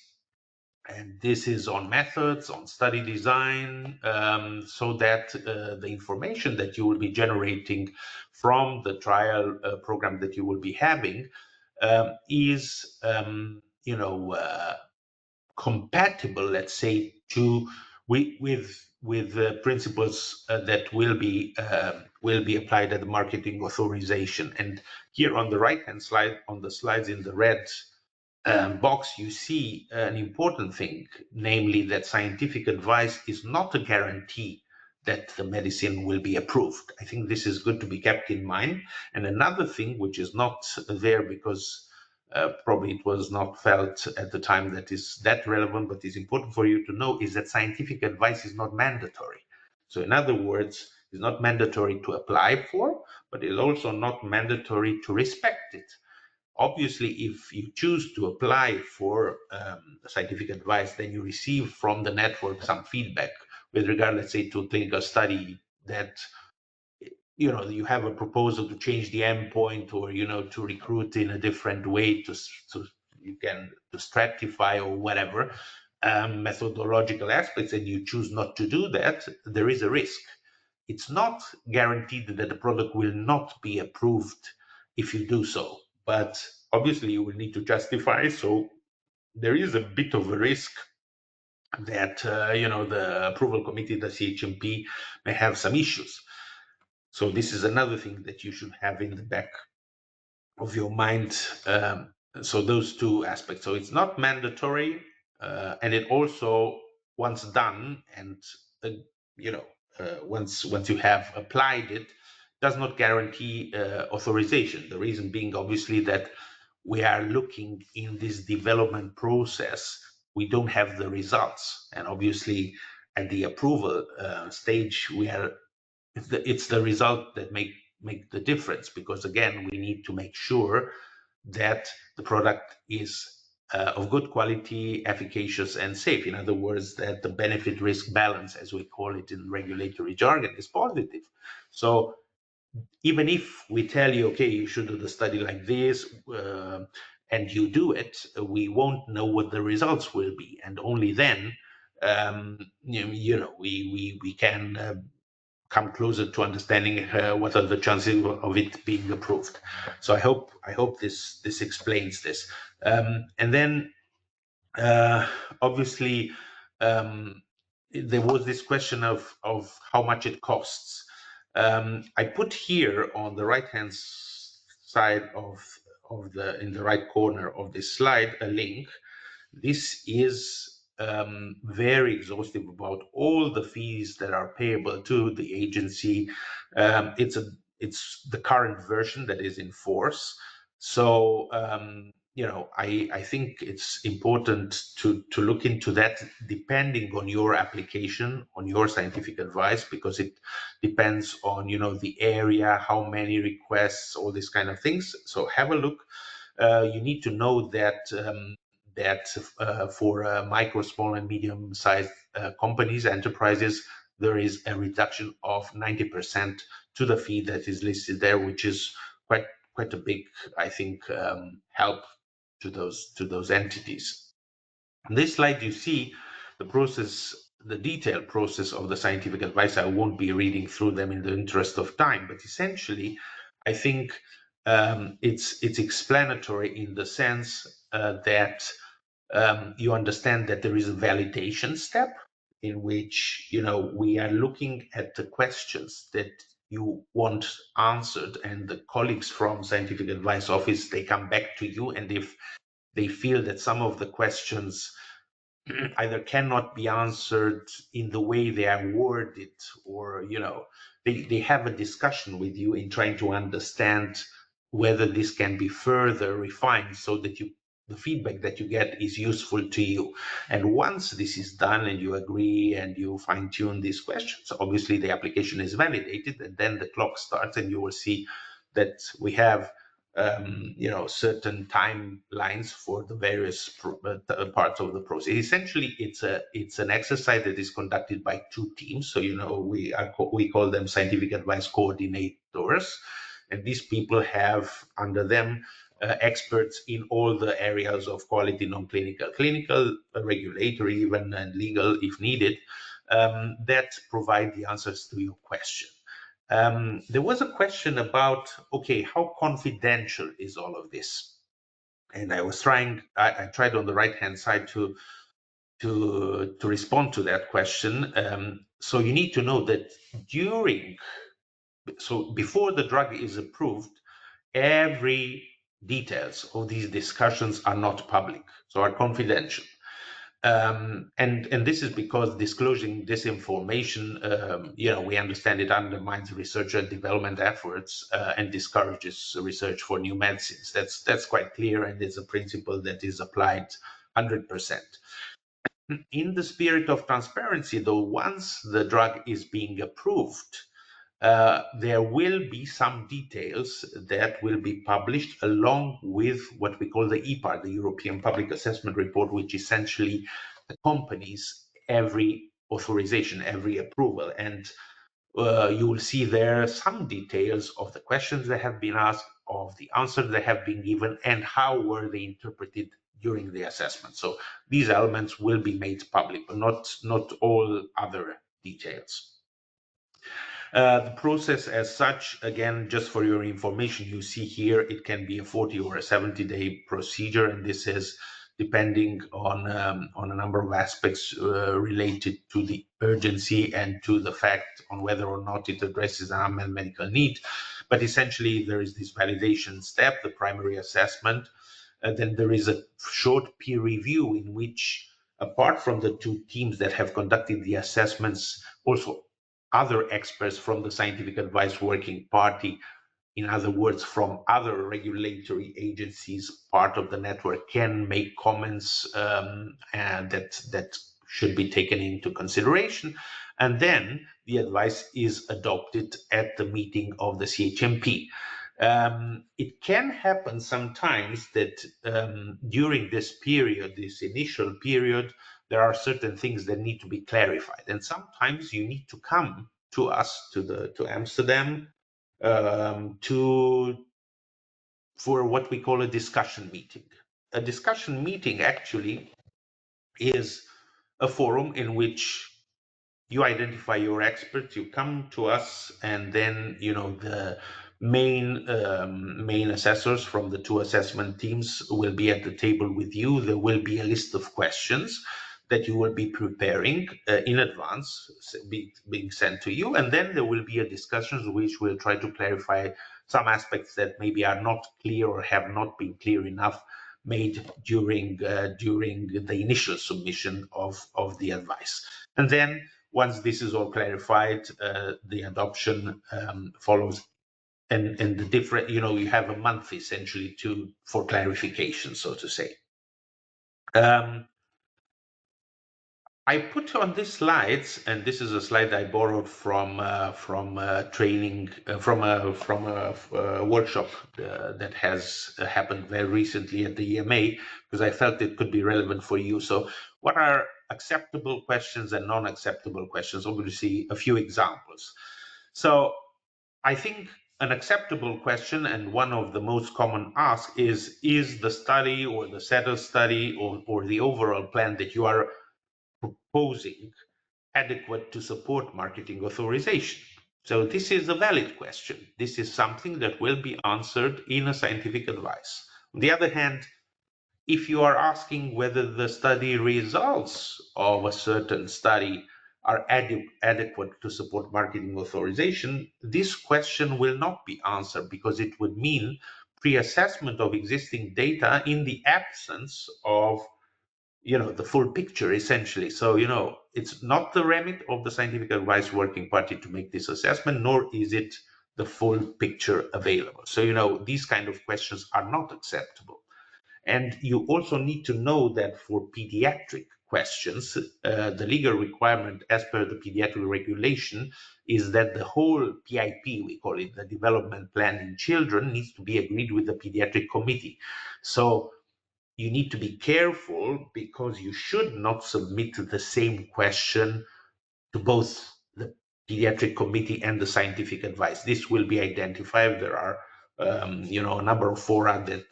And this is on methods, on study design, so that the information that you will be generating from the trial program that you will be having is, compatible, let's say, with the principles that will be applied at the marketing authorization. And here on the right hand slide, on the slides in the red box, you see an important thing, namely that scientific advice is not a guarantee that the medicine will be approved. I think this is good to be kept in mind. And another thing which is not there, because probably it was not felt at the time that is that relevant, but is important for you to know, is that scientific advice is not mandatory. So in other words, it's not mandatory to apply for, but it's also not mandatory to respect it. Obviously, if you choose to apply for scientific advice, then you receive from the network some feedback with regard, let's say, to a clinical study that you have a proposal to change the endpoint, or to recruit in a different way, to can to stratify or whatever methodological aspects, and you choose not to do that, there is a risk. It's not guaranteed that the product will not be approved if you do so, but obviously you will need to justify. So there is a bit of a risk that the approval committee, the CHMP, may have some issues. So this is another thing that you should have in the back of your mind. So those two aspects. So it's not mandatory, and it also, once done, and once you have applied it, does not guarantee authorization. The reason being, obviously, that we are looking in this development process, we don't have the results, and obviously at the approval stage, it's the result that make the difference, because again, we need to make sure that the product is of good quality, efficacious, and safe. In other words, that the benefit risk balance, as we call it in regulatory jargon, is positive. So even if we tell you, okay, you should do the study like this, and you do it, we won't know what the results will be, and only then we can come closer to understanding what are the chances of it being approved. So I hope this explains this. And then obviously there was this question of how much it costs. I put here on the right hand side in the right corner of this slide a link. This is very exhaustive about all the fees that are payable to the agency. It's the current version that is in force. So I think it's important to look into that, depending on your application, on your scientific advice, because it depends on the area, how many requests, all these kind of things. So have a look. You need to know that for micro, small, and medium-sized companies, enterprises, there is a reduction of 90% to the fee that is listed there, which is quite a big, I think, help to those entities. On this slide, you see the process, the detailed process of the scientific advice. I won't be reading through them in the interest of time, but essentially, I think it's explanatory in the sense that you understand that there is a validation step in which we are looking at the questions that you want answered, and the colleagues from scientific advice office, they come back to you, and if they feel that some of the questions either cannot be answered in the way they are worded, or they have a discussion with you in trying to understand whether this can be further refined so that the feedback that you get is useful to you. And once this is done and you agree and you fine-tune these questions, obviously the application is validated, and then the clock starts, and you will see that we have certain timelines for the various parts of the process. Essentially, it's an exercise that is conducted by two teams. So we call them scientific advice coordinators, and these people have under them experts in all the areas of quality, non-clinical, clinical, regulatory, even, and legal if needed, that provide the answers to your question. There was a question about, okay, how confidential is all of this? And I tried on the right-hand side to respond to that question. So you need to know that before the drug is approved, every details of these discussions are not public, so are confidential. And this is because disclosing this information, we understand it undermines research and development efforts and discourages research for new medicines. That's quite clear, and it's a principle that is applied 100%. In the spirit of transparency, though, once the drug is being approved, there will be some details that will be published along with what we call the EPAR, the European Public Assessment Report, which essentially accompanies every authorization, every approval. And you will see there some details of the questions that have been asked, of the answers that have been given, and how were they interpreted during the assessment. So these elements will be made public, but not all other details. The process as such, again, just for your information, you see here, it can be a 40 or a 70-day procedure, and this is depending on a number of aspects related to the urgency and to the fact on whether or not it addresses an unmet medical need. But essentially, there is this validation step, the primary assessment. Then there is a short peer review in which, apart from the two teams that have conducted the assessments, also other experts from the Scientific Advice Working Party, in other words, from other regulatory agencies, part of the network, can make comments and that should be taken into consideration. And then the advice is adopted at the meeting of the CHMP. It can happen sometimes that during this period, this initial period, there are certain things that need to be clarified, and sometimes you need to come to us to Amsterdam for what we call a discussion meeting. A discussion meeting actually is a forum in which you identify your experts, you come to us, and then the main assessors from the two assessment teams will be at the table with you. There will be a list of questions that you will be preparing in advance, being sent to you, and then there will be a discussion which will try to clarify some aspects that maybe are not clear or have not been clear enough made during the initial submission of the advice. And then once this is all clarified, the adoption follows, and the different, you have a month essentially for clarification, so to say. I put on these slides, and this is a slide I borrowed from training from a workshop that has happened very recently at the EMA, because I felt it could be relevant for you. So, what are acceptable questions and non-acceptable questions? Obviously, a few examples. So, I think an acceptable question, and one of the most common asked, is the study or the set of study or the overall plan that you are proposing adequate to support marketing authorization? So this is a valid question. This is something that will be answered in a scientific advice. On the other hand, if you are asking whether the study results of a certain study are adequate to support marketing authorization, this question will not be answered, because it would mean pre-assessment of existing data in the absence of the full picture, essentially. So it's not the remit of the Scientific Advice Working Party to make this assessment, nor is it the full picture available. So these kind of questions are not acceptable. And you also need to know that for pediatric questions, the legal requirement as per the pediatric regulation is that the whole PIP, we call it, the development plan in children, needs to be agreed with the pediatric committee. So you need to be careful, because you should not submit the same question to both the pediatric committee and the scientific advice. This will be identified. There are a number of fora that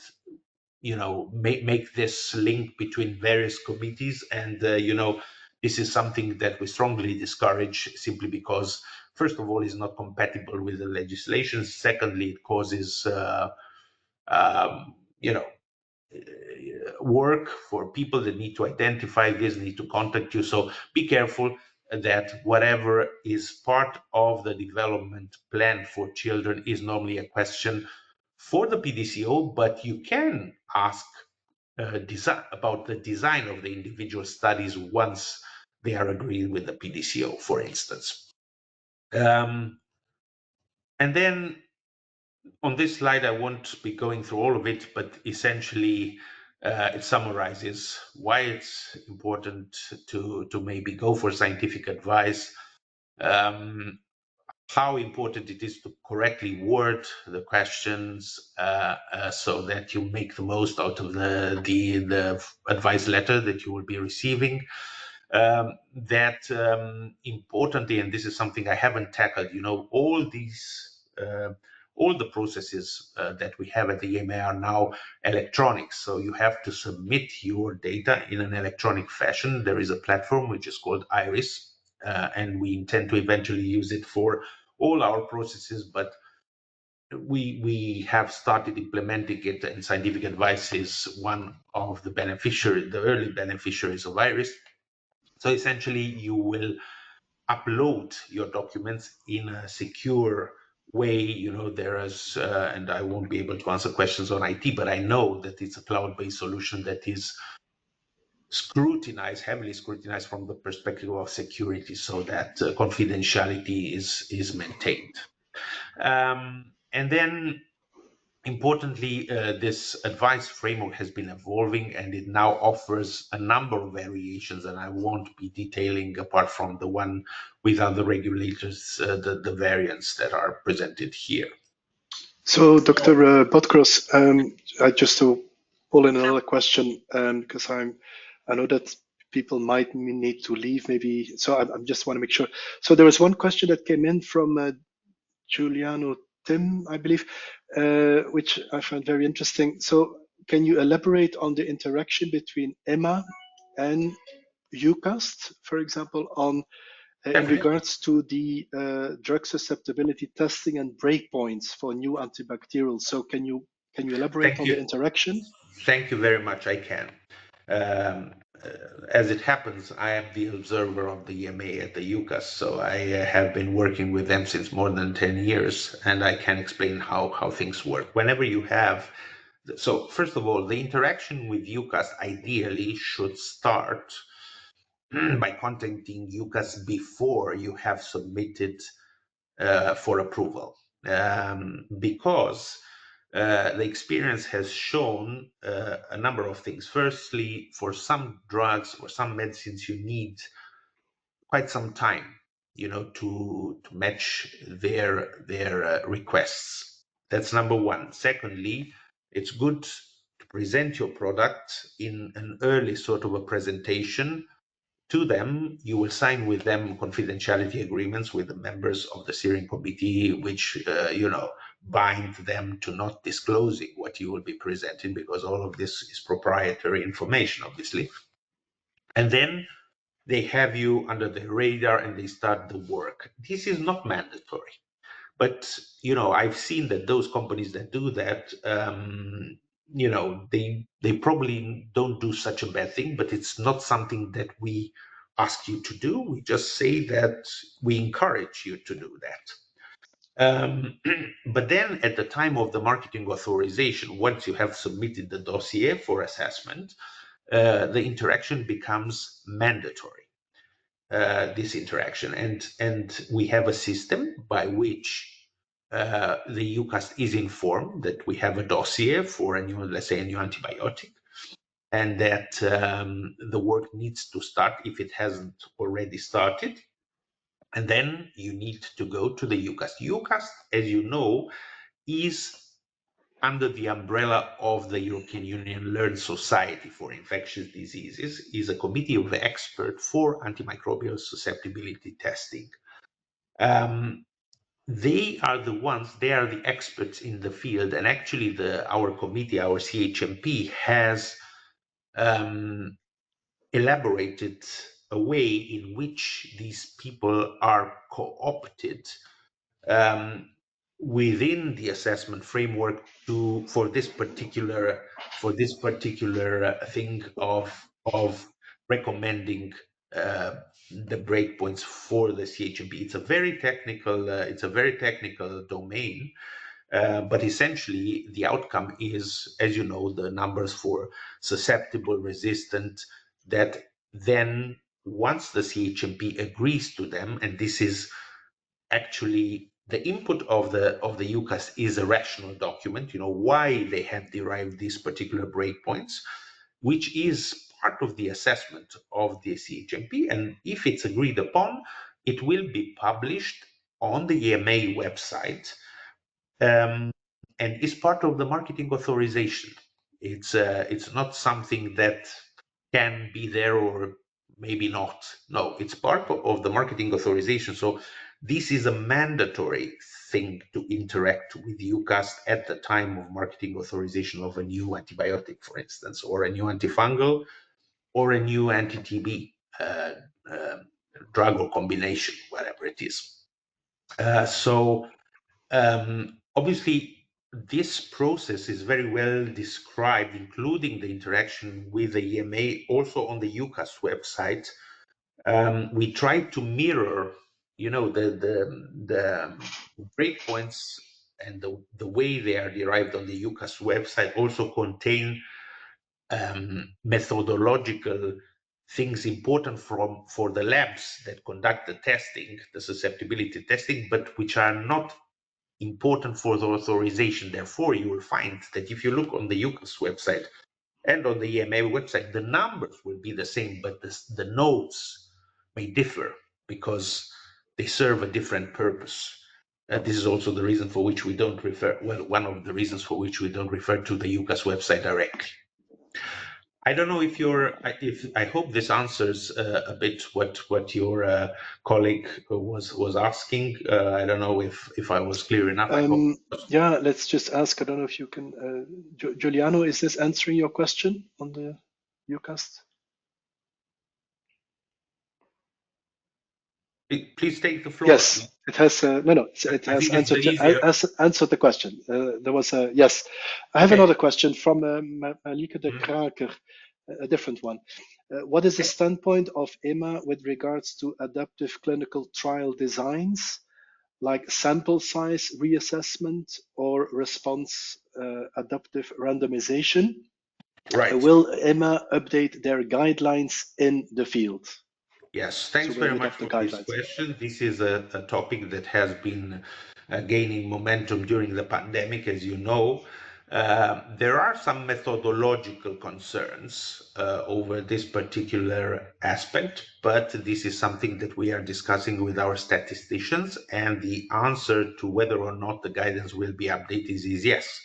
make this link between various committees, and this is something that we strongly discourage, simply because, first of all, it's not compatible with the legislation. Secondly, it causes work for people that need to identify this, need to contact you. So be careful that whatever is part of the development plan for children is normally a question for the PDCO, but you can ask about the design of the individual studies once they are agreed with the PDCO, for instance. And then on this slide, I won't be going through all of it, but essentially it summarizes why it's important to maybe go for scientific advice, how important it is to correctly word the questions so that you make the most out of the advice letter that you will be receiving. Importantly, and this is something I haven't tackled, all all the processes that we have at the EMA are now electronic. So you have to submit your data in an electronic fashion. There is a platform which is called Iris, and we intend to eventually use it for all our processes, but we have started implementing it, and Scientific Advice is one of the early beneficiaries of Iris. So essentially, you will upload your documents in a secure way. There is, and I won't be able to answer questions on IT, but I know that it's a cloud-based solution that is heavily scrutinized from the perspective of security, so that confidentiality is maintained. And then, importantly, this advice framework has been evolving, and it now offers a number of variations, and I won't be detailing, apart from the one with other regulators, the variants that are presented here. So, Dr. Botgros, I just to pull in another question, because I know that people might need to leave, maybe. So I just want to make sure. So there was one question that came in from Giuliano Tim, I believe, which I found very interesting. So can you elaborate on the interaction between EMA and UCAST, for example, on in regards to the drug susceptibility testing and breakpoints for new antibacterials? So can you elaborate on the interaction? Thank you very much. I can. As it happens, I am the observer of the EMA at the UCAS, so I have been working with them since more than 10 years, and I can explain how things work. Whenever you have, so first of all, the interaction with UCAS ideally should start by contacting UCAS before you have submitted for approval, because the experience has shown a number of things. Firstly, for some drugs or some medicines, you need quite some time, to match their requests. That's number one. Secondly, it's good to present your product in an early sort of a presentation to them. You will sign with them confidentiality agreements with the members of the steering committee, which bind them to not disclosing what you will be presenting, because all of this is proprietary information, obviously. And then they have you under the radar and they start the work. This is not mandatory, but I've seen that those companies that do that, they probably don't do such a bad thing, but it's not something that we ask you to do. We just say that we encourage you to do that. But then at the time of the marketing authorization, once you have submitted the dossier for assessment, the interaction becomes mandatory. This interaction, and we have a system by which the UCAST is informed that we have a dossier for a new, let's say, a new antibiotic, and that the work needs to start if it hasn't already started. And then you need to go to the UCAST. UCAST, as you know, is under the umbrella of the European Union Learned Society for Infectious Diseases, is a committee of experts for antimicrobial susceptibility testing. They are the experts in the field, and actually our committee, our CHMP, has elaborated a way in which these people are co-opted within the assessment framework for this particular thing of recommending the breakpoints for the CHMP. It's a very technical domain, but essentially the outcome is, as you know, the numbers for susceptible, resistant, that then once the CHMP agrees to them, and this is actually the input of the UCAS is a rational document, why they have derived these particular breakpoints, which is part of the assessment of the CHMP. And if it's agreed upon, it will be published on the EMA website, and is part of the marketing authorization. It's not something that can be there or maybe not. No, it's part of the marketing authorization. So this is a mandatory thing to interact with UCAST at the time of marketing authorization of a new antibiotic, for instance, or a new antifungal, or a new anti-TB drug or combination, whatever it is. Obviously, this process is very well described, including the interaction with the EMA, also on the UCAST website. We try to mirror, the breakpoints and the way they are derived on the UCAST website also contain methodological things important for the labs that conduct the testing, the susceptibility testing, but which are not important for the authorization. Therefore, you will find that if you look on the UCAST website and on the EMA website, the numbers will be the same, but the notes may differ because they serve a different purpose. This is also the reason for which we don't refer, well, one of the reasons for which we don't refer to the UCAST website directly. I don't know if I hope this answers a bit what your colleague was asking. I don't know if I was clear enough. I hope. Yeah, let's just ask. I don't know if you can, Giuliano, is this answering your question on the UCAST? Please take the floor. Yes, it has. It has answered the question. There was a yes. I have another question from Malika de Kraker, a different one. What is the standpoint of EMA with regards to adaptive clinical trial designs, like sample size reassessment or response adaptive randomization? Right. Will EMA update their guidelines in the field? Yes, thanks very much for this question. This is a topic that has been gaining momentum during the pandemic, as you know. There are some methodological concerns over this particular aspect, but this is something that we are discussing with our statisticians, and the answer to whether or not the guidance will be updated is yes.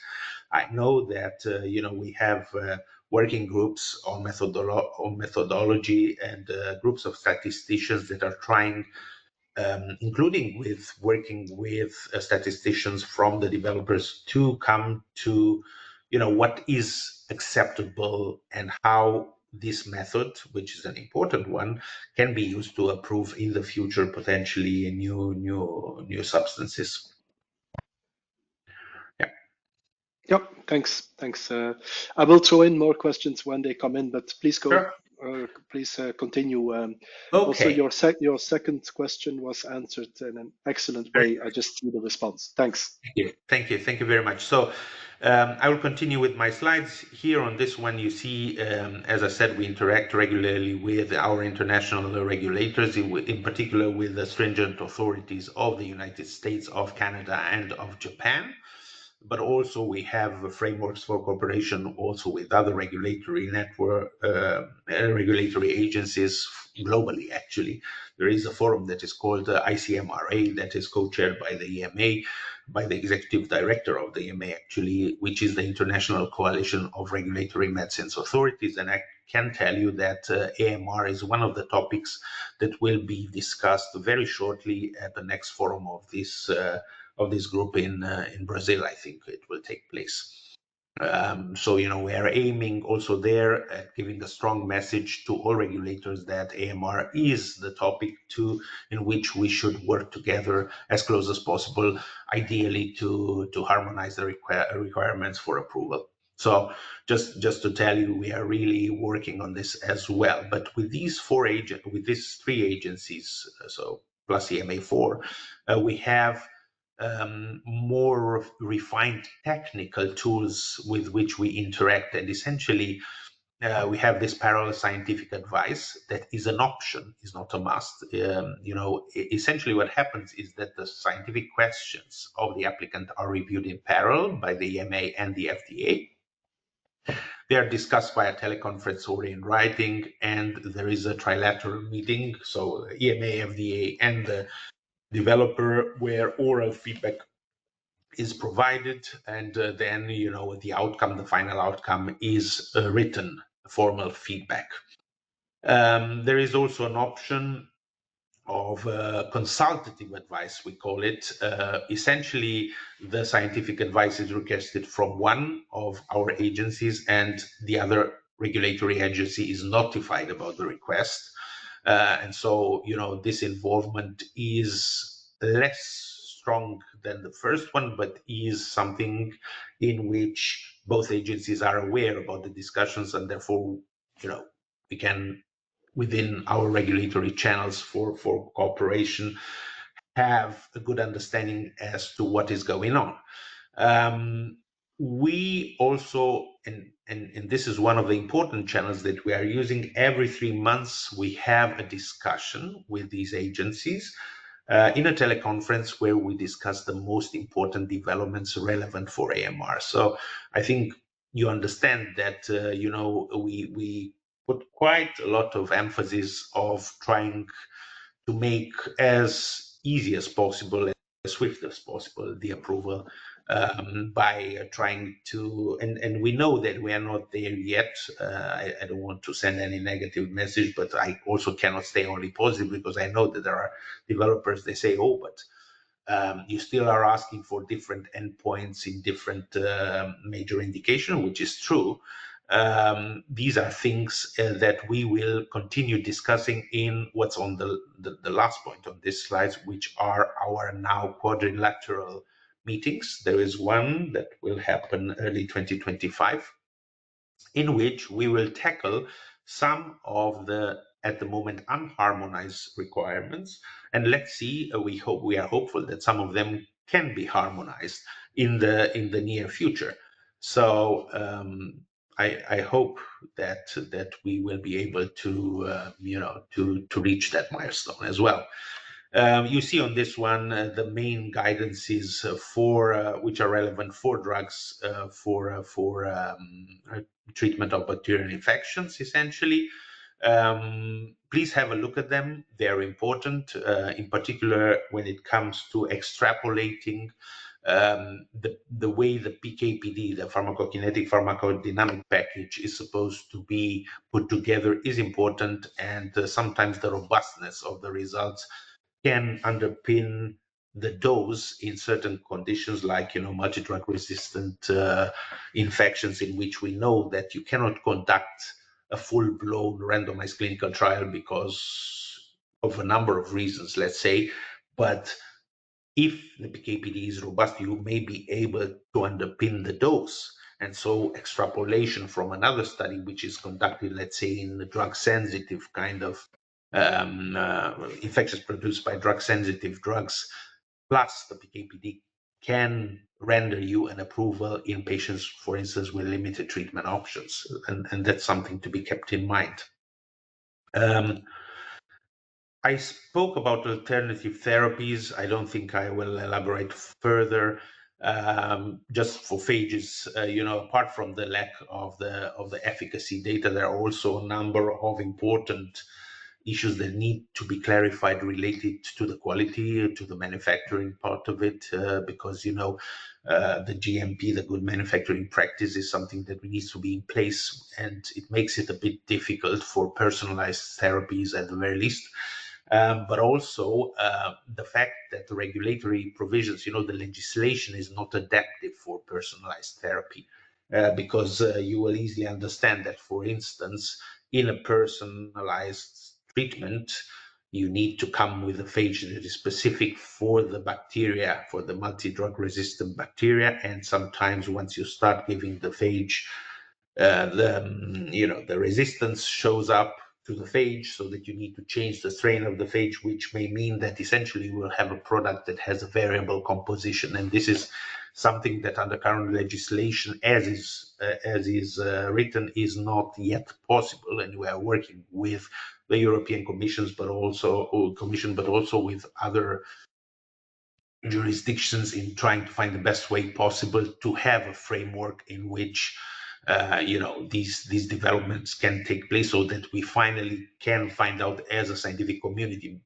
I know that we have working groups on methodology and groups of statisticians that are trying, including working with statisticians from the developers, to come to what is acceptable and how this method, which is an important one, can be used to approve in the future potentially new substances. Yep, thanks. I will throw in more questions when they come in, but please go. Sure. Please continue. Okay. Also, your second question was answered in an excellent way. I just see the response. Thanks. Thank you very much. So I will continue with my slides. Here on this one, you see, as I said, we interact regularly with our international regulators, in particular with the stringent authorities of the United States, of Canada, and of Japan. But also we have frameworks for cooperation also with other regulatory regulatory agencies globally. Actually, there is a forum that is called ICMRA that is co-chaired by the EMA, by the executive director of the EMA, actually, which is the International Coalition of Regulatory Medicines Authorities. And I can tell you that AMR is one of the topics that will be discussed very shortly at the next forum of this group in Brazil. I think it will take place. So we are aiming also there at giving a strong message to all regulators that AMR is the topic in which we should work together as close as possible, ideally to harmonize the requirements for approval. So just to tell you, we are really working on this as well. But with these three agencies, so plus EMA4, we have more refined technical tools with which we interact, and essentially we have this parallel scientific advice that is an option, is not a must. Essentially what happens is that the scientific questions of the applicant are reviewed in parallel by the EMA and the FDA. They are discussed by a teleconference or in writing, and there is a trilateral meeting, so EMA, FDA, and the developer, where oral feedback is provided, and then the final outcome is written formal feedback. There is also an option consultative advice, we call it. Essentially, the scientific advice is requested from one of our agencies, and the other regulatory agency is notified about the request. And so, this involvement is less strong than the first one, but is something in which both agencies are aware about the discussions, and therefore, we can, within our regulatory channels for cooperation, have a good understanding as to what is going on. We also, and this is one of the important channels that we are using, every 3 months we have a discussion with these agencies in a teleconference where we discuss the most important developments relevant for AMR. So I think you understand that, we put quite a lot of emphasis of trying to make as easy as possible, as swift as possible, the approval, by trying to, and we know that we are not there yet. I don't want to send any negative message, but I also cannot stay only positive, because I know that there are developers, they say, oh, but you still are asking for different endpoints in different major indication, which is true. These are things that we will continue discussing in what's on the last point on this slide, which are our now quadrilateral meetings. There is one that will happen early 2025, in which we will tackle some of the, at the moment, unharmonized requirements. And let's see, we are hopeful that some of them can be harmonized in the near future. So I hope that we will be able to to reach that milestone as well. You see on this one the main guidances for which are relevant for drugs for treatment of bacterial infections, essentially. Please have a look at them. They're important, in particular when it comes to extrapolating the way the PK/PD, the pharmacokinetic pharmacodynamic package, is supposed to be put together is important, and sometimes the robustness of the results can underpin the dose in certain conditions, like multi-drug resistant infections, in which we know that you cannot conduct a full-blown randomized clinical trial because of a number of reasons, let's say. But if the PK/PD is robust, you may be able to underpin the dose. And so extrapolation from another study, which is conducted, let's say, in the drug-sensitive kind of infections produced by drug-sensitive drugs, plus the PK/PD, can render you an approval in patients, for instance, with limited treatment options. And that's something to be kept in mind. I spoke about alternative therapies. I don't think I will elaborate further. Just for phages, apart from the lack of the efficacy data, there are also a number of important issues that need to be clarified related to the quality, to the manufacturing part of it, because the GMP, the good manufacturing practice, is something that needs to be in place, and it makes it a bit difficult for personalized therapies at the very least. But also the fact that the regulatory provisions, the legislation is not adaptive for personalized therapy, because you will easily understand that, for instance, in a personalized treatment, you need to come with a phage that is specific for the bacteria, for the multi-drug resistant bacteria. And sometimes once you start giving the phage, the resistance shows up to the phage, so that you need to change the strain of the phage, which may mean that essentially you will have a product that has a variable composition. And this is something that under current legislation, as is written, is not yet possible. And we are working with the European Commission, but also with other jurisdictions in trying to find the best way possible to have a framework in which these developments can take place, so that we finally can find out as a scientific community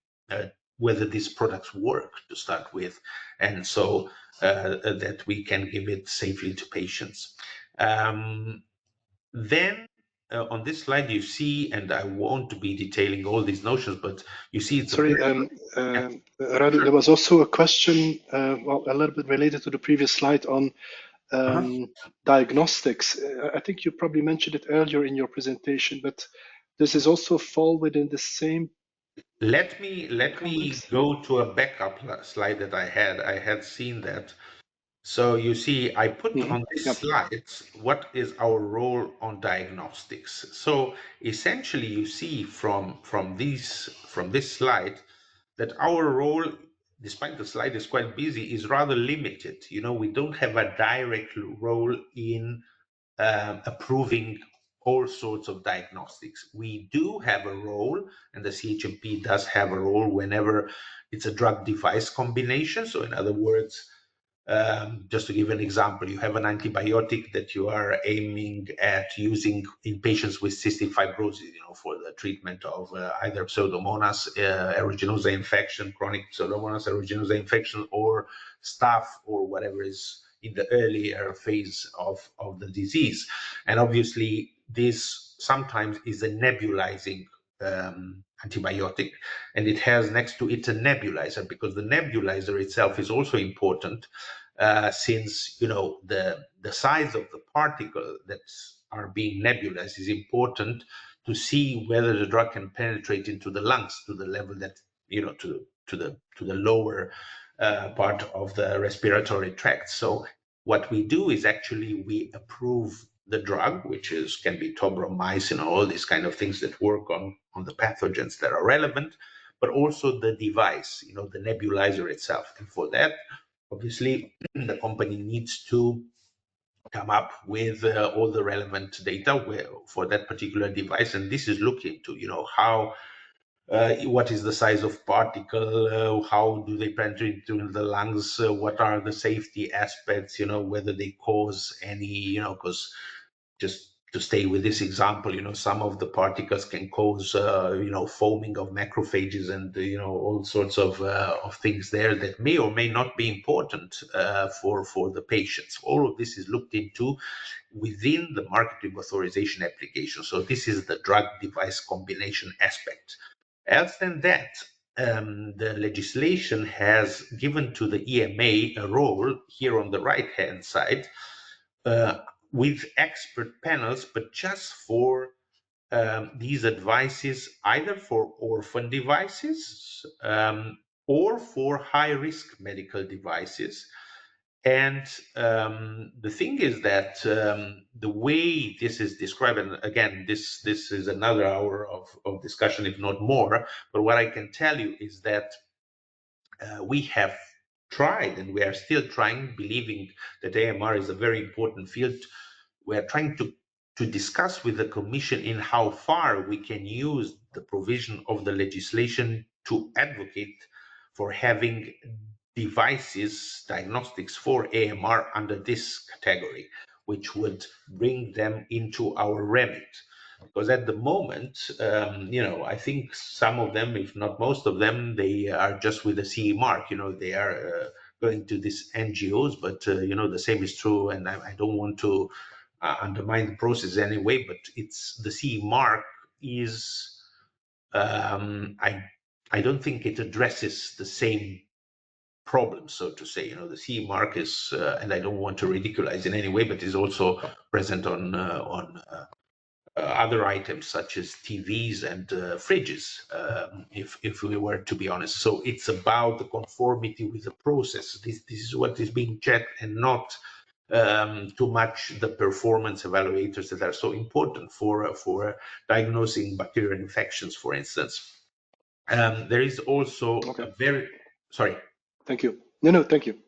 whether these products work to start with, and so that we can give it safely to patients. Then on this slide you see, and I won't be detailing all these notions, but you see it's a Sorry, very, yeah, Radu, sure. there was also a question, well, a little bit related to the previous slide on Uh-huh. diagnostics. I think you probably mentioned it earlier in your presentation, but does this also fall within the same Let me comments? go to a backup slide that I had. I had seen that. So you see, I put Hmm. on this Yeah. slide what is our role on diagnostics. So essentially, you see from this slide that our role, despite the slide is quite busy, is rather limited. You know, we don't have a direct role in approving all sorts of diagnostics. We do have a role, and the CHMP does have a role whenever it's a drug device combination. So, in other words, just to give an example, you have an antibiotic that you are aiming at using in patients with cystic fibrosis, for the treatment of either Pseudomonas aeruginosa infection, chronic Pseudomonas aeruginosa infection, or staph, or whatever is in the earlier phase of the disease. And obviously, this sometimes is a nebulizing antibiotic, and it has next to it a nebulizer, because the nebulizer itself is also important, since the size of the particle that are being nebulized is important to see whether the drug can penetrate into the lungs to the level that to the lower part of the respiratory tract. So what we do is actually we approve the drug, which can be tobramycin, all these kind of things that work on the pathogens that are relevant, but also the device, the nebulizer itself. And for that, obviously, the company needs to come up with all the relevant data for that particular device, and this is looking to, how what is the size of particle, how do they penetrate into the lungs, what are the safety aspects, whether they cause any, because just to stay with this example, some of the particles can cause, foaming of macrophages and, all sorts of things there that may or may not be important for the patients. All of this is looked into within the marketing authorization application. So this is the drug device combination aspect. Else than that, the legislation has given to the EMA a role here on the right-hand side, uh, with expert panels, but just for these advices, either for orphan devices, or for high-risk medical devices. And the thing is that the way this is described, and again, this is another hour of discussion, if not more. But what I can tell you is that we have tried, and we are still trying, believing that AMR is a very important field. We are trying to discuss with the Commission in how far we can use the provision of the legislation to advocate for having devices, diagnostics for AMR under this category, which would bring them into our remit. Because at the moment, I think some of them, if not most of them, they are just with a CE mark. They are going to these NGOs, but the same is true. And I don't want to undermine the process anyway, but it's the CE mark is. I don't think it addresses the same problem, so to say. The CE mark is, and I don't want to ridiculize in any way, but is also present on other items such as TVs and fridges, if we were to be honest. So it's about the conformity with the process. This is what is being checked, and not too much the performance evaluators that are so important for diagnosing bacterial infections, for instance. There is also Okay. a very, sorry. Thank you. No, thank you.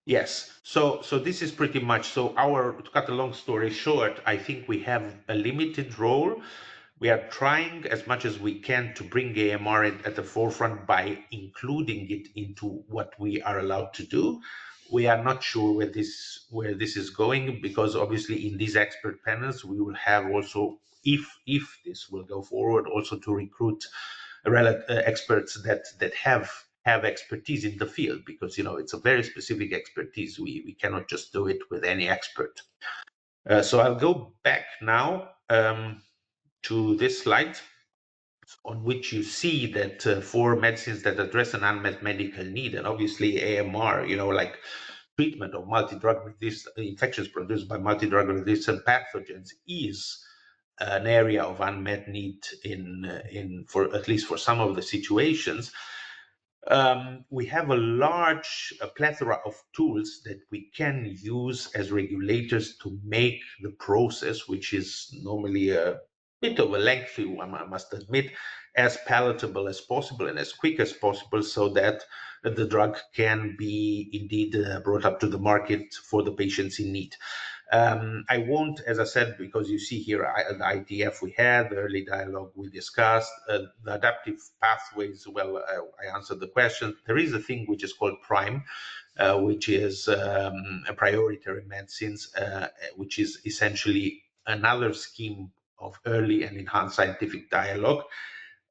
Yes. So this is pretty much, so to cut a long story short, I think we have a limited role. We are trying as much as we can to bring AMR at the forefront by including it into what we are allowed to do. We are not sure where this is going, because obviously in these expert panels we will have also, if this will go forward, also to recruit experts that have expertise in the field, because it's a very specific expertise. We cannot just do it with any expert. So I'll go back now to this slide, on which you see that for medicines that address an unmet medical need, and obviously AMR, like treatment of multi-drug infections produced by multi-drug resistant pathogens, is an area of unmet need in for at least for some of the situations. We have a plethora of tools that we can use as regulators to make the process, which is normally a bit of a lengthy one, I must admit, as palatable as possible and as quick as possible, so that the drug can be indeed brought up to the market for the patients in need. I won't, as I said, because you see here the ITF we had, the early dialogue we discussed, the adaptive pathways, well, I answered the question. There is a thing which is called PRIME, which is a priority medicines, which is essentially another scheme of early and enhanced scientific dialogue.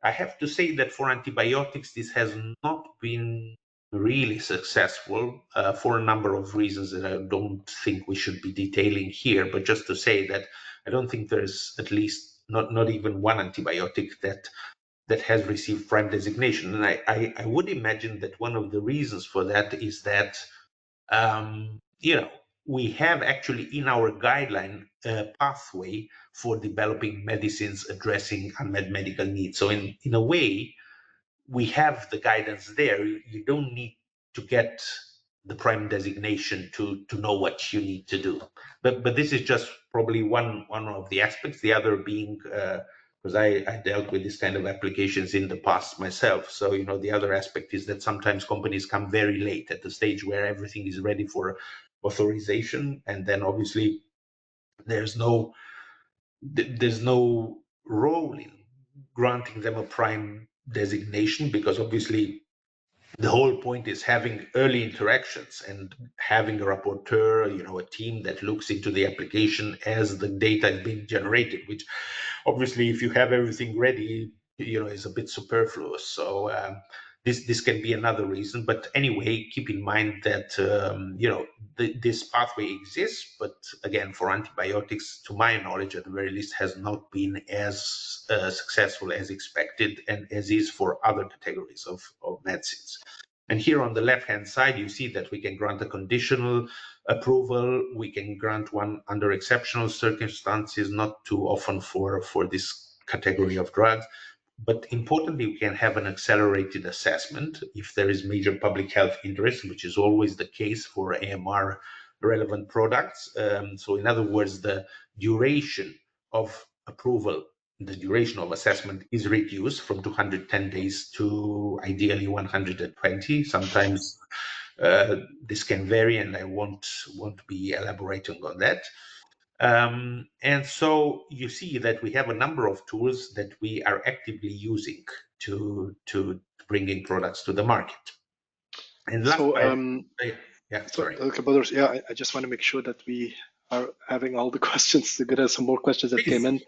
I have to say that for antibiotics, this has not been really successful for a number of reasons that I don't think we should be detailing here. But just to say that I don't think there's at least not even one antibiotic that has received PRIME designation. And I would imagine that one of the reasons for that is that we have actually in our guideline a pathway for developing medicines addressing unmet medical needs. So in a way, we have the guidance there. You don't need to get the PRIME designation to know what you need to do. But this is just probably one of the aspects. The other being because I dealt with this kind of applications in the past myself. So the other aspect is that sometimes companies come very late at the stage where everything is ready for authorization, and then obviously there's no role in granting them a PRIME designation, because obviously the whole point is having early interactions and having a rapporteur, a team that looks into the application as the data is being generated, which obviously if you have everything ready, is a bit superfluous. So this can be another reason. But anyway, keep in mind that this pathway exists, but again, for antibiotics, to my knowledge, at the very least, has not been as successful as expected, and as is for other categories of medicines. And here on the left-hand side, you see that we can grant a conditional approval. We can grant one under exceptional circumstances, not too often for this category of drugs. But importantly, we can have an accelerated assessment if there is major public health interest, which is always the case for AMR relevant products. So in other words, the duration of approval, the duration of assessment is reduced from 210 days to ideally 120. Sometimes this can vary, and I won't be elaborating on that. And so you see that we have a number of tools that we are actively using to bring in products to the market. And last, So, sorry. I just want to make sure that we are having all the questions. There are some more questions that came in,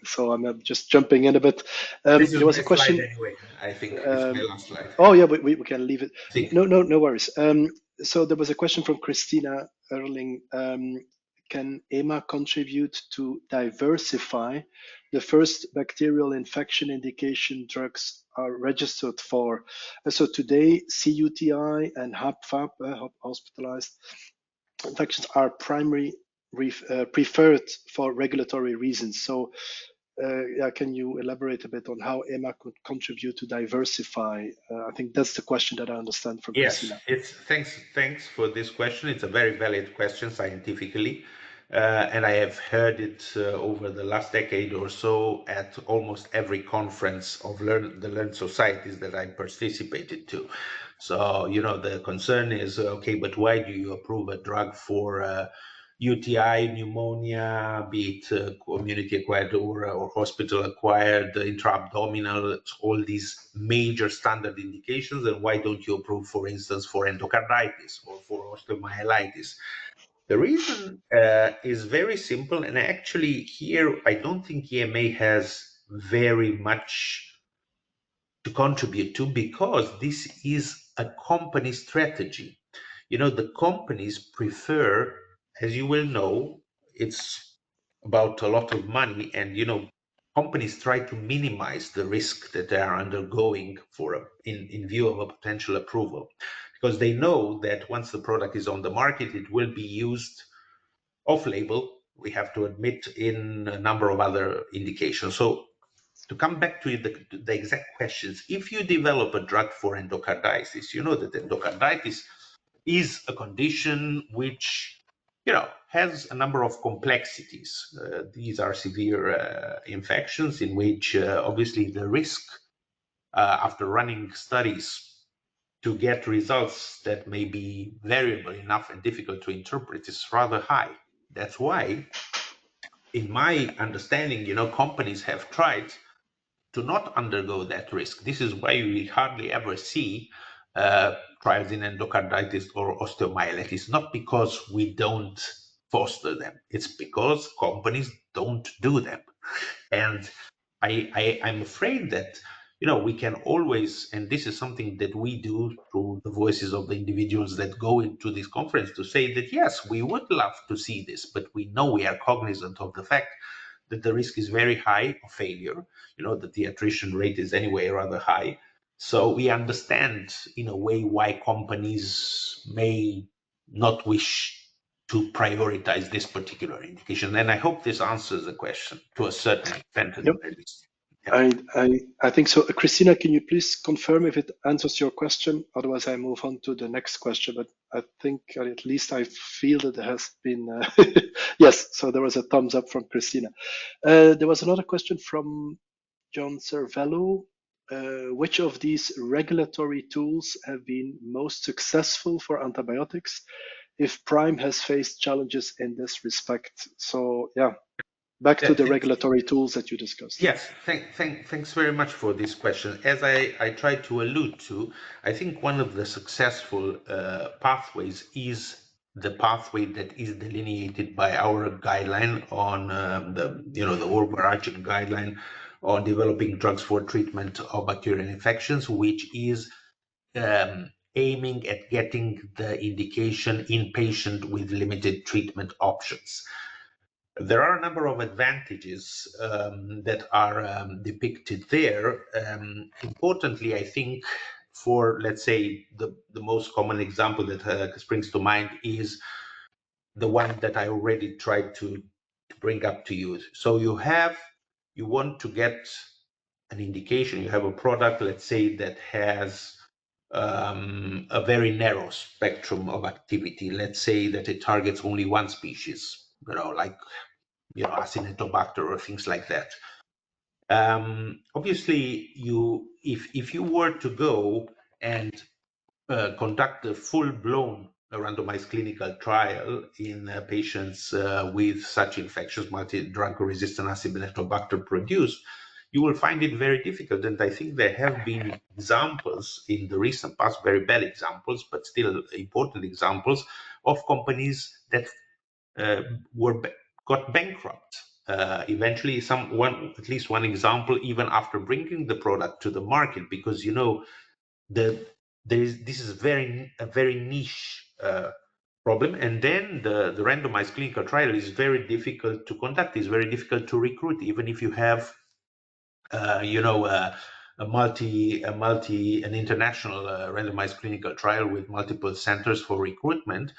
so I'm just jumping in a bit. This is there was my a question. Slide anyway. I think it's my last slide. Oh yeah, we can leave it. No worries. So there was a question from Christina Erling. Can EMA contribute to diversify the first bacterial infection indication drugs are registered for? So today, CUTI and HAPFAP, hospitalized infections, are preferred for regulatory reasons. So can you elaborate a bit on how EMA could contribute to diversify? I think that's the question that I understand from Christina. Yes, thanks for this question. It's a very valid question scientifically, and I have heard it over the last decade or so at almost every conference of the learned societies that I participated to. So the concern is okay, but why do you approve a drug for UTI, pneumonia, be it community-acquired or hospital-acquired, intra-abdominal, all these major standard indications, and why don't you approve, for instance, for endocarditis or for osteomyelitis? The reason is very simple, and actually here I don't think EMA has very much to contribute to, because this is a company strategy. The companies prefer, as you will know, it's about a lot of money, and companies try to minimize the risk that they are undergoing in view of a potential approval, because they know that once the product is on the market, it will be used off-label, we have to admit, in a number of other indications. So to come back to the exact questions, if you develop a drug for endocarditis, you know that endocarditis is a condition which has a number of complexities. These are severe infections in which obviously the risk after running studies to get results that may be variable enough and difficult to interpret is rather high. That's why, in my understanding, companies have tried to not undergo that risk. This is why we hardly ever see trials in endocarditis or osteomyelitis, not because we don't foster them, it's because companies don't do them. And I'm afraid that we can always, and this is something that we do through the voices of the individuals that go into this conference, to say that yes, we would love to see this, but we know, we are cognizant of the fact that the risk is very high of failure, that the attrition rate is anyway rather high. So we understand in a way why companies may not wish to prioritize this particular indication. And I hope this answers the question to a certain extent, at Yep. the very least. Yeah. I think so. Christina, can you please confirm if it answers your question? Otherwise, I move on to the next question. But I think, or at least I feel that there has been, yes, so there was a thumbs up from Christina. There was another question from John Cervello. Which of these regulatory tools have been most successful for antibiotics if Prime has faced challenges in this respect? So, yeah, back to the regulatory tools that you discussed. Yes, thanks very much for this question. As I tried to allude to, I think one of the successful pathways is the pathway that is delineated by our guideline on the overarching guideline on developing drugs for treatment of bacterial infections, which is aiming at getting the indication in patient with limited treatment options. There are a number of advantages that are depicted there. Importantly, I think, for, let's say, the most common example that springs to mind is the one that I already tried to bring up to you. So you want to get an indication, you have a product, let's say, that has a very narrow spectrum of activity. Let's say that it targets only one species, like Acinetobacter or things like that. Obviously, if you were to go and conduct a full-blown randomized clinical trial in patients with such infections, multi-drug resistant Acinetobacter produced, you will find it very difficult. And I think there have been examples in the recent past, very bad examples, but still important examples, of companies that got bankrupt. Eventually, at least one example, even after bringing the product to the market, because this is a very niche problem, and then the randomized clinical trial is very difficult to conduct. It's very difficult to recruit, even if you have an international randomized clinical trial with multiple centers for recruitment.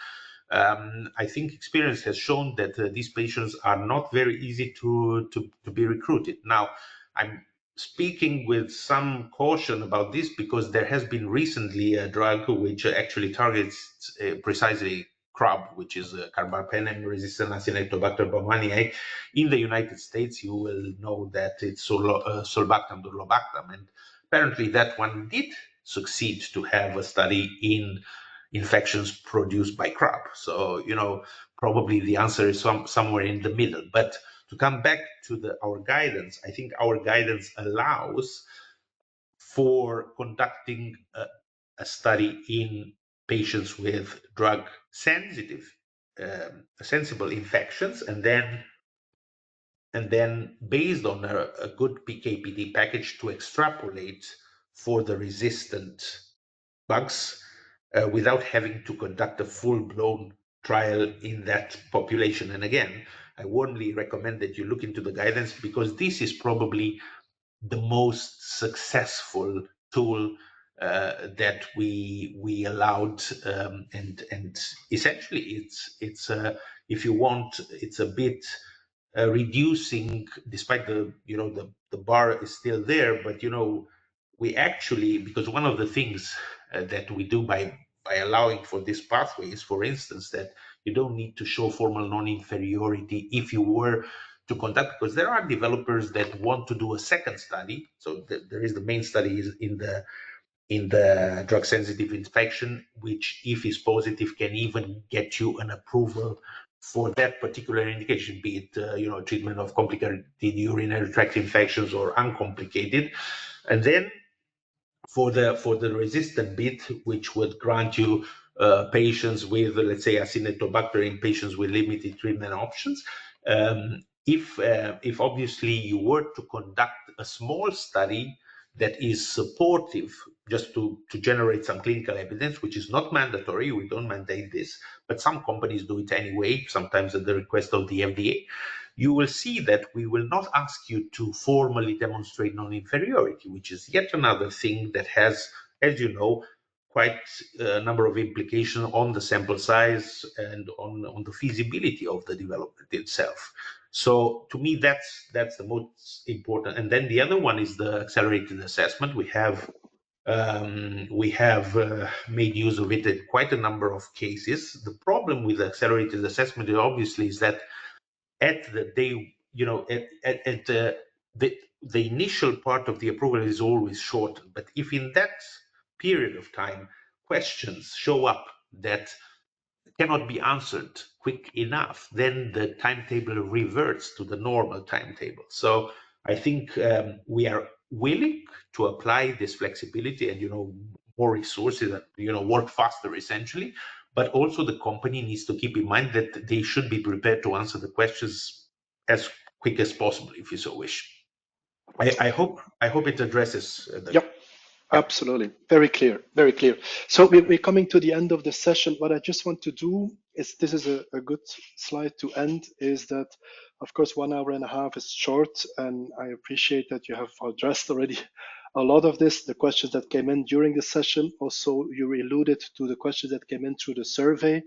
I think experience has shown that these patients are not very easy to be recruited. Now, I'm speaking with some caution about this because there has been recently a drug which actually targets precisely CRAB, which is carbapenem resistant Acinetobacter baumannii. In the United States, you will know that it's sulbactam durlobactam, and apparently that one did succeed to have a study in infections produced by CRAB. So, probably the answer is somewhere in the middle. But to come back to our guidance, I think our guidance allows for conducting a study in patients with drug sensible infections, and then based on a good PK/PD package to extrapolate for the resistant bugs without having to conduct a full-blown trial in that population. And again, I warmly recommend that you look into the guidance, because this is probably the most successful tool that we allowed, and essentially it's if you want, it's a bit reducing, despite the bar is still there, but we actually, because one of the things that we do by allowing for this pathway is, for instance, that you don't need to show formal non-inferiority if you were to conduct, because there are developers that want to do a second study. So there is the main study is in the drug sensitive infection, which if is positive can even get you an approval for that particular indication, be it treatment of complicated urinary tract infections or uncomplicated. And then for the resistant bit, which would grant you patients with, let's say, Acinetobacter in patients with limited treatment options. If obviously you were to conduct a small study that is supportive, just to generate some clinical evidence, which is not mandatory, we don't mandate this, but some companies do it anyway, sometimes at the request of the FDA, you will see that we will not ask you to formally demonstrate non-inferiority, which is yet another thing that has, as you know, quite a number of implications on the sample size and on the feasibility of the development itself. So to me, that's the most important. And then the other one is the accelerated assessment. We have made use of it in quite a number of cases. The problem with accelerated assessment is that at the day, at the initial part of the approval is always shortened. But if in that period of time questions show up that cannot be answered quick enough, then the timetable reverts to the normal timetable. So I think we are willing to apply this flexibility and more resources and work faster essentially. But also the company needs to keep in mind that they should be prepared to answer the questions as quick as possible, if you so wish. I hope it addresses the. Yep. Absolutely. Very clear. Very clear. So we're coming to the end of the session. What I just want to do is, this is a good slide to end, is that, of course, 1 hour and a half is short, and I appreciate that you have addressed already a lot of this, the questions that came in during the session. Also, you alluded to the questions that came in through the survey.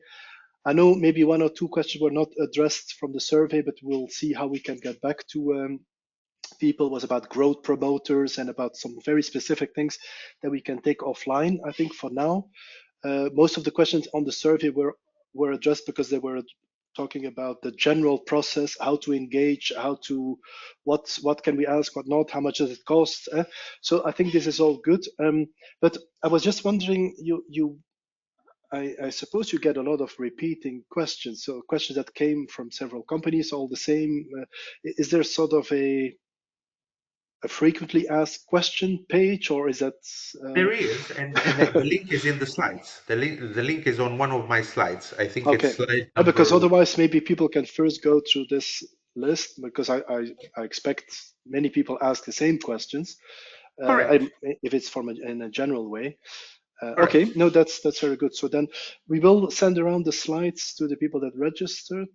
I know maybe 1 or 2 questions were not addressed from the survey, but we'll see how we can get back to people. Was about growth promoters and about some very specific things that we can take offline. I think for now, most of the questions on the survey were addressed because they were talking about the general process, how to engage, what can we ask, what not, how much does it cost. So I think this is all good. But I was just wondering, I suppose you get a lot of repeating questions, so questions that came from several companies, all the same. Is there sort of a frequently asked question page, or is that There is, and the link is in the slides. The link is on one of my slides. I think okay? it's slide Because number. otherwise maybe people can first go through this list, because I expect many people ask the same questions, Correct. if it's in a general way. Correct. Okay, no, that's very good. So then we will send around the slides to the people that registered.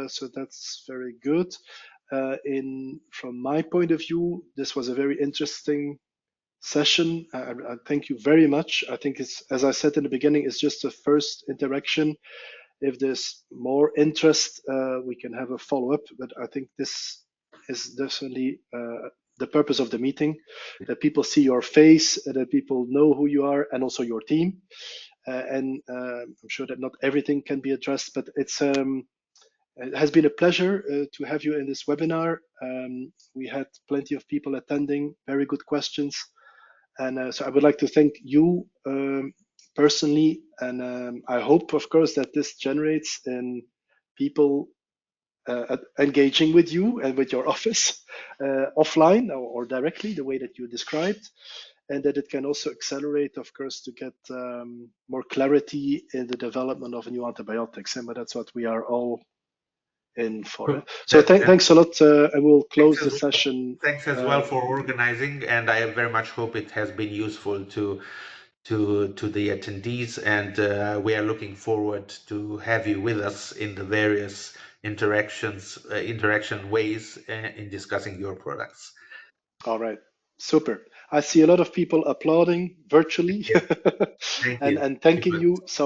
So that's very good. From my point of view, this was a very interesting session. I thank you very much. I think it's, as I said in the beginning, it's just a first interaction. If there's more interest, we can have a follow-up. But I think this is definitely the purpose of the meeting, that people see your face, that people know who you are, and also your team. And I'm sure that not everything can be addressed, but it has been a pleasure to have you in this webinar. We had plenty of people attending, very good questions. And so I would like to thank you personally. And I hope, of course, that this generates in people engaging with you and with your office offline or directly, the way that you described. And that it can also accelerate, of course, to get more clarity in the development of new antibiotics. And that's what we are all in for. So thanks a lot. I will close the session. Thanks as well for organizing, and I very much hope it has been useful to the attendees, and we are looking forward to have you with us in the various interaction ways in discussing your products. All right. Super. I see a lot of people applauding virtually Yeah, thank you. and thanking you. So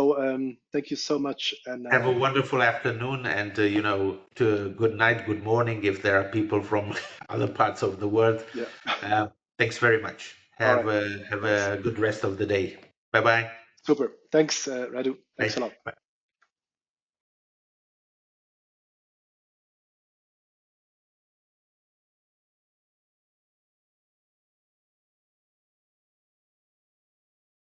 thank you so much. And Have a wonderful afternoon, and to good night, good morning if there are people from other parts of the world. yeah. Thanks very much. All Have right. a have Thanks. a good rest of the day. Bye bye. Super. Thanks, Radu. Thanks a lot. Bye.